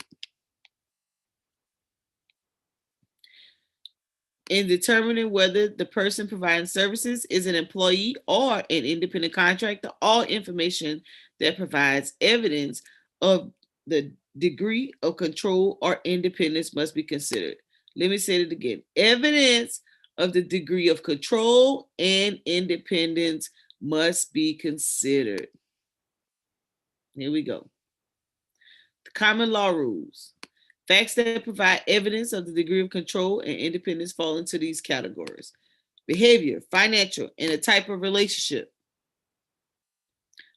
A: In determining whether the person providing services is an employee or an independent contractor, all information that provides evidence of the degree of control or independence must be considered. Let me say it again. Evidence of the degree of control and independence must be considered. Here we go. The common law rules. Facts that provide evidence of the degree of control and independence fall into these categories: behavior, financial, and a type of relationship.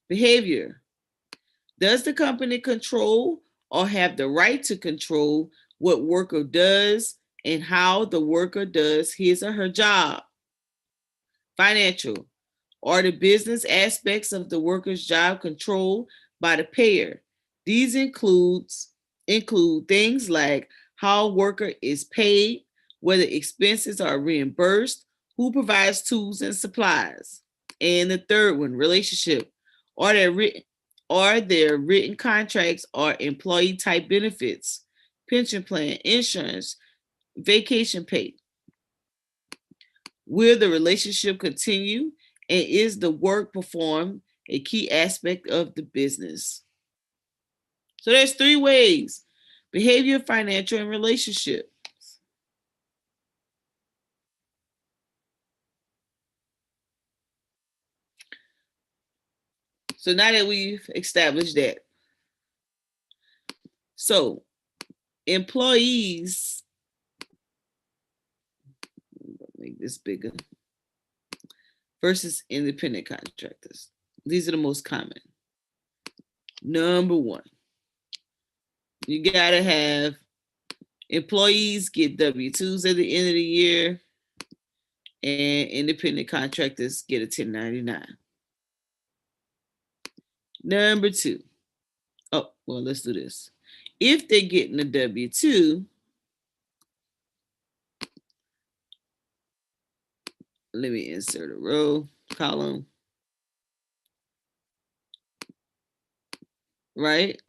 A: Behavior. Does the company control or have the right to control what worker does and how the worker does his or her job? Financial. Are the business aspects of the worker's job controlled by the payer? These include things like how worker is paid, whether expenses are reimbursed, who provides tools and supplies. And the third one, relationship. Are there written contracts or employee type benefits, pension plan, insurance, vacation pay? Will the relationship continue? And is the work performed a key aspect of the business? So there's three ways: behavior, financial, and relationship. So now that we've established that, so employees, make this bigger, versus independent contractors. These are the most common. Number one, you gotta have employees get W-2s at the end of the year, and independent contractors get a 1099. Number two, oh, well, let's do this. If they're getting a W-2, let me insert a row, column, right?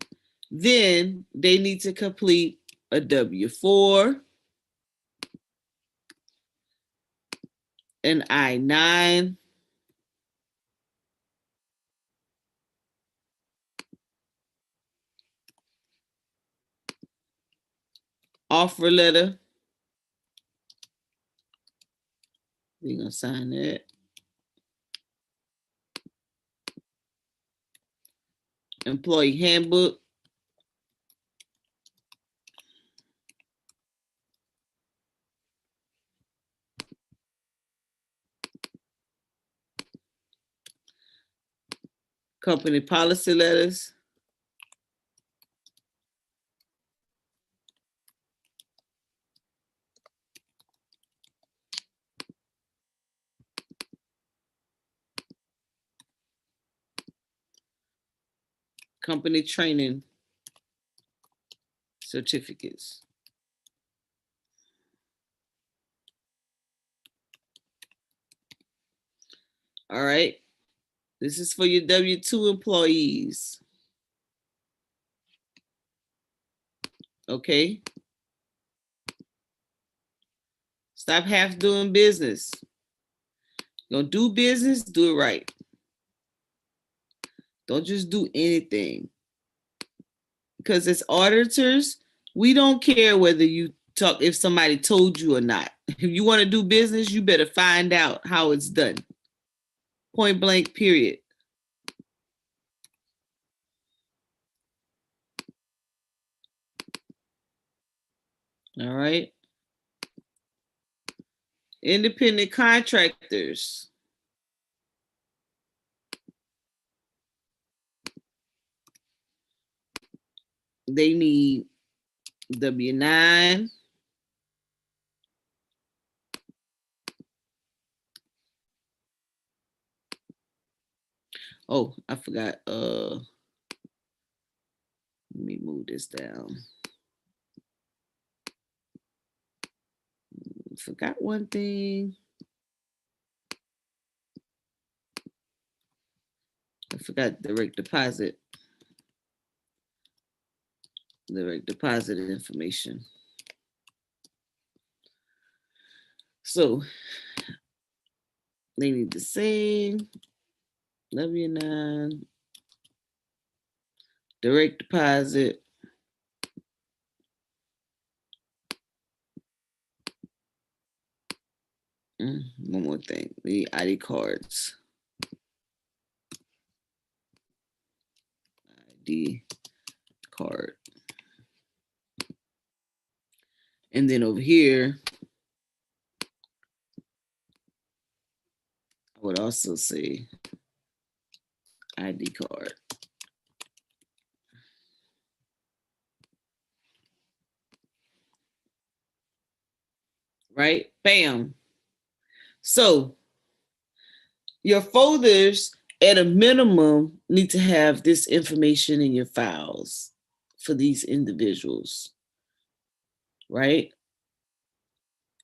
A: Then they need to complete a W-4, an I-9, offer letter. We're gonna sign that. Employee handbook. company policy letters, company training certificates. All right. This is for your W-2 employees. Okay. Stop half doing business. You're gonna do business, do it right. Don't just do anything. Because as auditors, we don't care whether you talk, if somebody told you or not. If you want to do business, you better find out how it's done. Point blank, period. All right. Independent contractors. They need W-9. Oh, I forgot. Let me move this down. Forgot one thing. I forgot direct deposit. Direct deposit information. So they need the same W-9, direct deposit. One more thing, the ID cards. ID card. And then over here, I would also say ID card. Right? Bam. So your folders at a minimum need to have this information in your files for these individuals, right?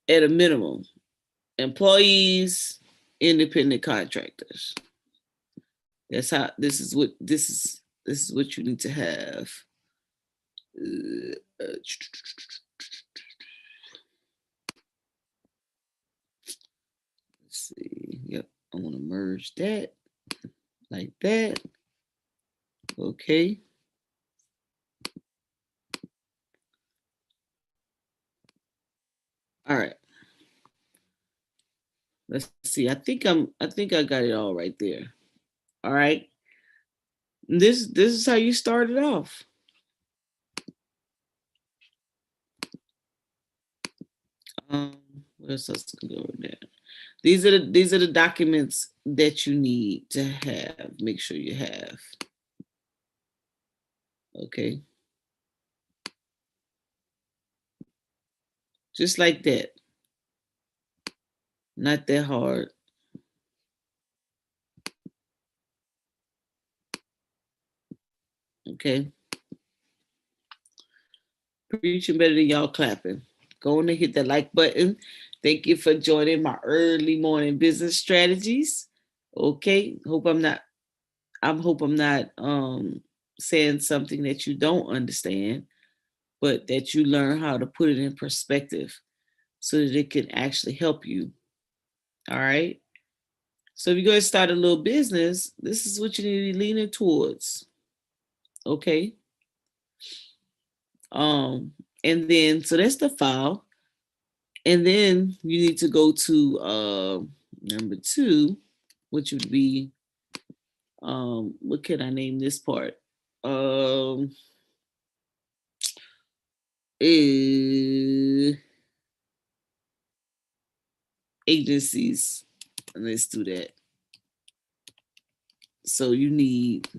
A: At a minimum, employees, independent contractors. That's how this is what you need to have. Let's see. Yep, I want to merge that like that. Okay. All right. Let's see. I think I got it all right there. All right. This is how you started off. What else can go over there? These are the documents that you need to have. Make sure you have. Okay. Just like that. Not that hard. Okay. Preaching better than y'all clapping. Go on and hit that like button. Thank you for joining my early morning business strategies. Okay. Hope I'm not saying something that you don't understand, but that you learn how to put it in perspective so that it can actually help you. All right. So if you're going to start a little business, this is what you need to be leaning towards. Okay. And then so that's the file. And then you need to go to number 2, which would be what can I name this part? Agencies. Let's do that. So you need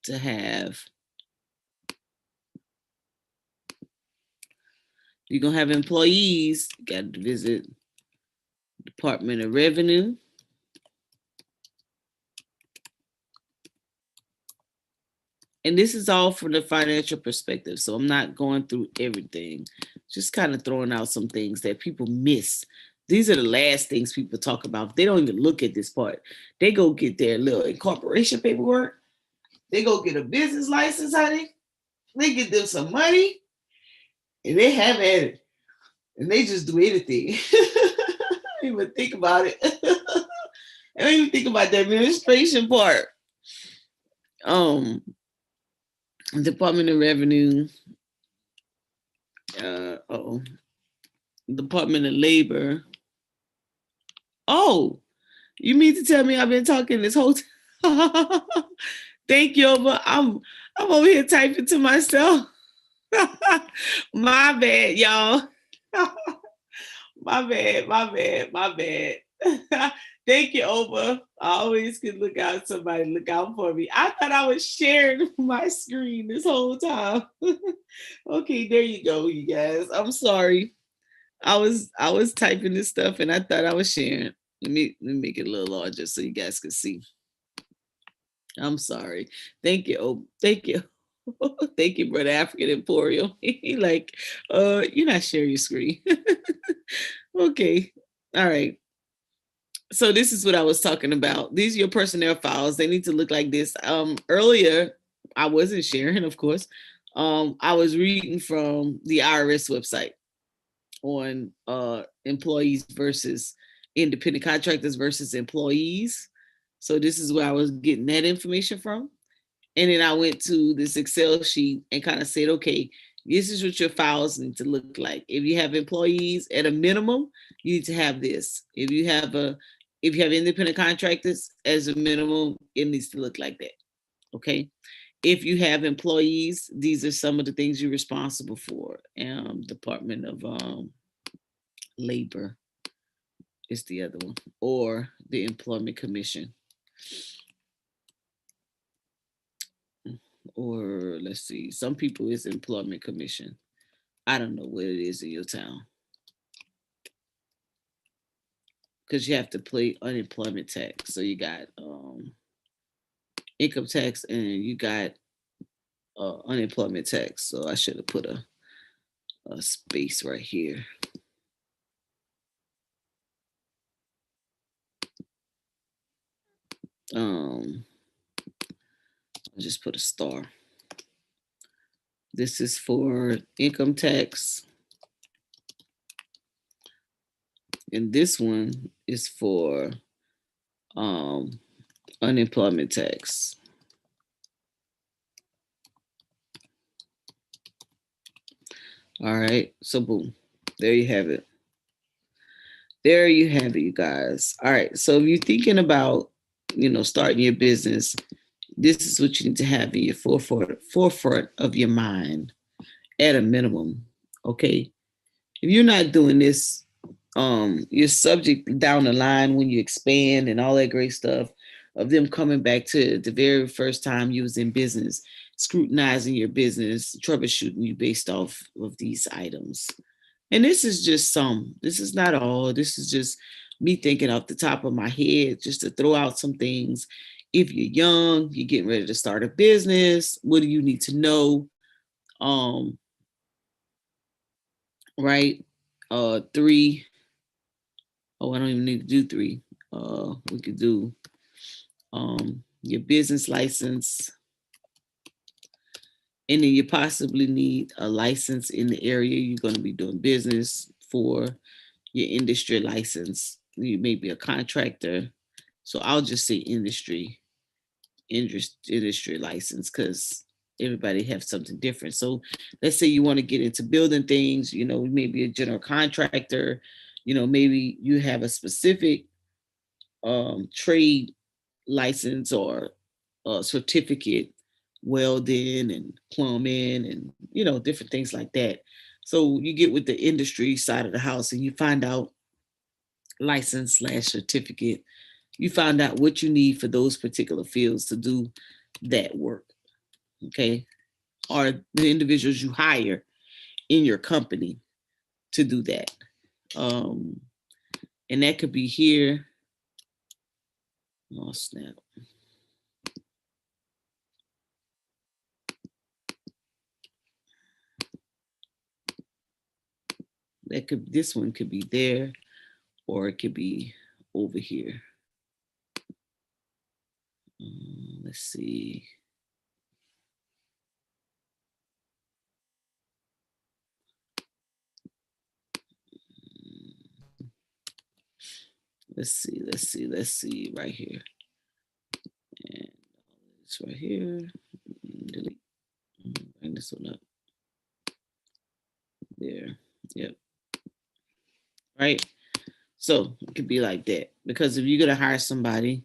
A: to have, you're going to have employees, you got to visit Department of Revenue. And this is all from the financial perspective. So I'm not going through everything, just kind of throwing out some things that people miss. These are the last things people talk about. They don't even look at this part. They go get their little incorporation paperwork. They go get a business license, honey. They get them some money and they have at it. And they just do anything. Don't even think about it. I don't even think about the administration part. Department of Revenue, Department of Labor. Oh, you mean to tell me I've been talking this whole time? Thank you, but I'm over here typing to myself. My bad, y'all. My bad. Thank you, Oba. I always can look out, somebody look out for me. I thought I was sharing my screen this whole time. Okay, there you go, you guys. I'm sorry. I was typing this stuff and I thought I was sharing. Let me make it a little larger so you guys can see. I'm sorry. Thank you. Oh, thank you. Thank you, Brother African Emporium. Like, you're not sharing your screen. Okay. All right. So this is what I was talking about. These are your personnel files. They need to look like this. Earlier, I wasn't sharing, of course. I was reading from the IRS website on employees versus independent contractors versus employees. So this is where I was getting that information from. And then I went to this Excel sheet and kind of said, okay, this is what your files need to look like. If you have employees at a minimum, you need to have this. If you have independent contractors as a minimum, it needs to look like that. Okay. If you have employees, these are some of the things you're responsible for. Department of Labor is the other one, or the Employment Commission. Or let's see, some people is Employment Commission. I don't know what it is in your town. Because you have to pay unemployment tax. So you got income tax and you got unemployment tax. So I should have put a space right here. I'll just put a star. This is for income tax. And this one is for unemployment tax. All right, so boom, there you have it. There you have it, you guys. All right, so if you're thinking about, starting your business, this is what you need to have in your forefront of your mind at a minimum, okay? If you're not doing this, you're subject down the line when you expand and all that great stuff of them coming back to the very first time you was in business, scrutinizing your business, troubleshooting you based off of these items. And this is just some. This is not all. This is just me thinking off the top of my head, just to throw out some things. If you're young, you're getting ready to start a business, what do you need to know? Right? 3. Oh, I don't even need to do 3. We could do your business license. And then you possibly need a license in the area you're going to be doing business for, your industry license. You may be a contractor. So I'll just say industry license, because everybody have something different. So let's say you want to get into building things, maybe a general contractor, maybe you have a specific trade license or certificate, welding and plumbing and different things like that. So you get with the industry side of the house and you find out license/certificate You find out what you need for those particular fields to do that work. Okay. Or the individuals you hire in your company to do that. Um, and that could be here. Oh, snap. This one could be there, or it could be over here. Let's see. Let's see right here. And it's right here. Delete. Bring this one up. There. Yep. Right. So it could be like that, because if you're gonna hire somebody,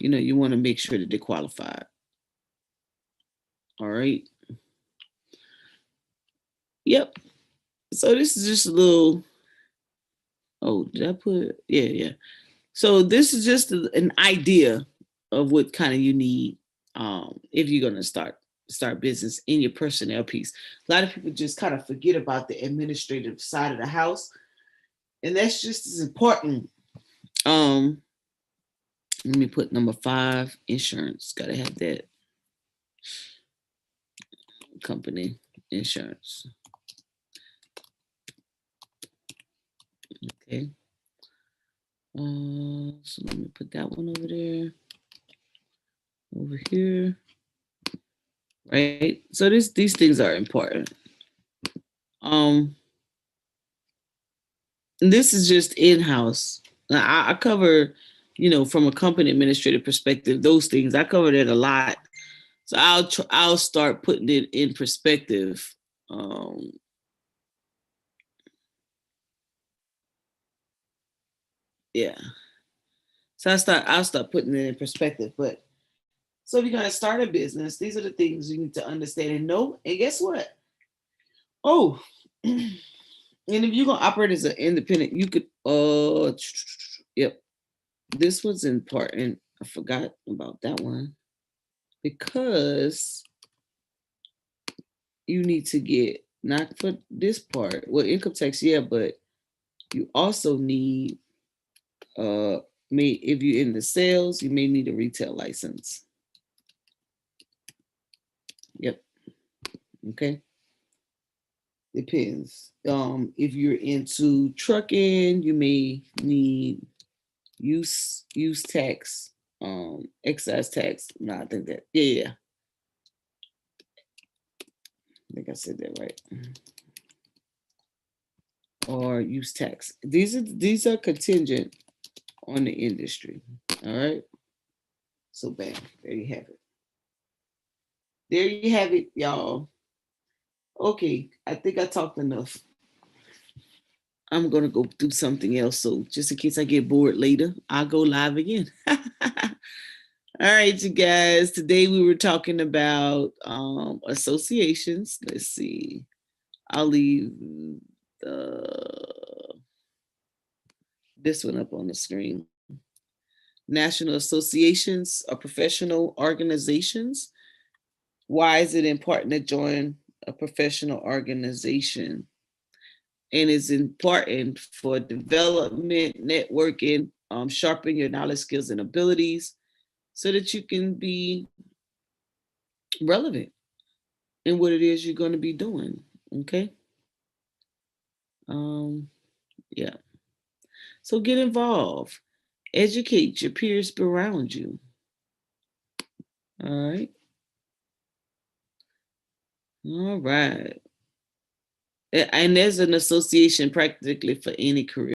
A: you want to make sure that they're qualified. All right. Yep. So this is just a little. Oh, did I put? Yeah. So this is just an idea of what kind of you need if you're gonna start business in your personnel piece. A lot of people just kind of forget about the administrative side of the house, and that's just as important. Let me put number 5, insurance. Gotta have that. Company insurance. Okay. So let me put that one over there. Over here. Right. So these things are important. This is just in-house. I cover, from a company administrative perspective, those things. I covered it a lot. So I'll start putting it in perspective. Yeah. So I'll start putting it in perspective. But so if you're gonna start a business, these are the things you need to understand and know. And guess what? Oh, and if you're gonna operate as an independent, you could yep. This was important. I forgot about that one. Because you need to get, not for this part, well, income tax, yeah, but you also need if you're in the sales, you may need a retail license. Yep. Okay. Depends. If you're into trucking, you may need use tax, excise tax. No, I think that, yeah. I think I said that right. Or use tax. These are contingent on the industry. All right. So bam, there you have it. There you have it, y'all. Okay, I think I talked enough. I'm gonna go do something else. So just in case I get bored later, I'll go live again. All right, you guys. Today we were talking about associations. Let's see. I'll leave this one up on the screen. National associations or professional organizations. Why is it important to join a professional organization? And it's important for development, networking, sharpen your knowledge, skills, and abilities so that you can be relevant in what it is you're going to be doing. Okay. Yeah. So get involved. Educate your peers around you. All right. All right. And there's an association practically for any career.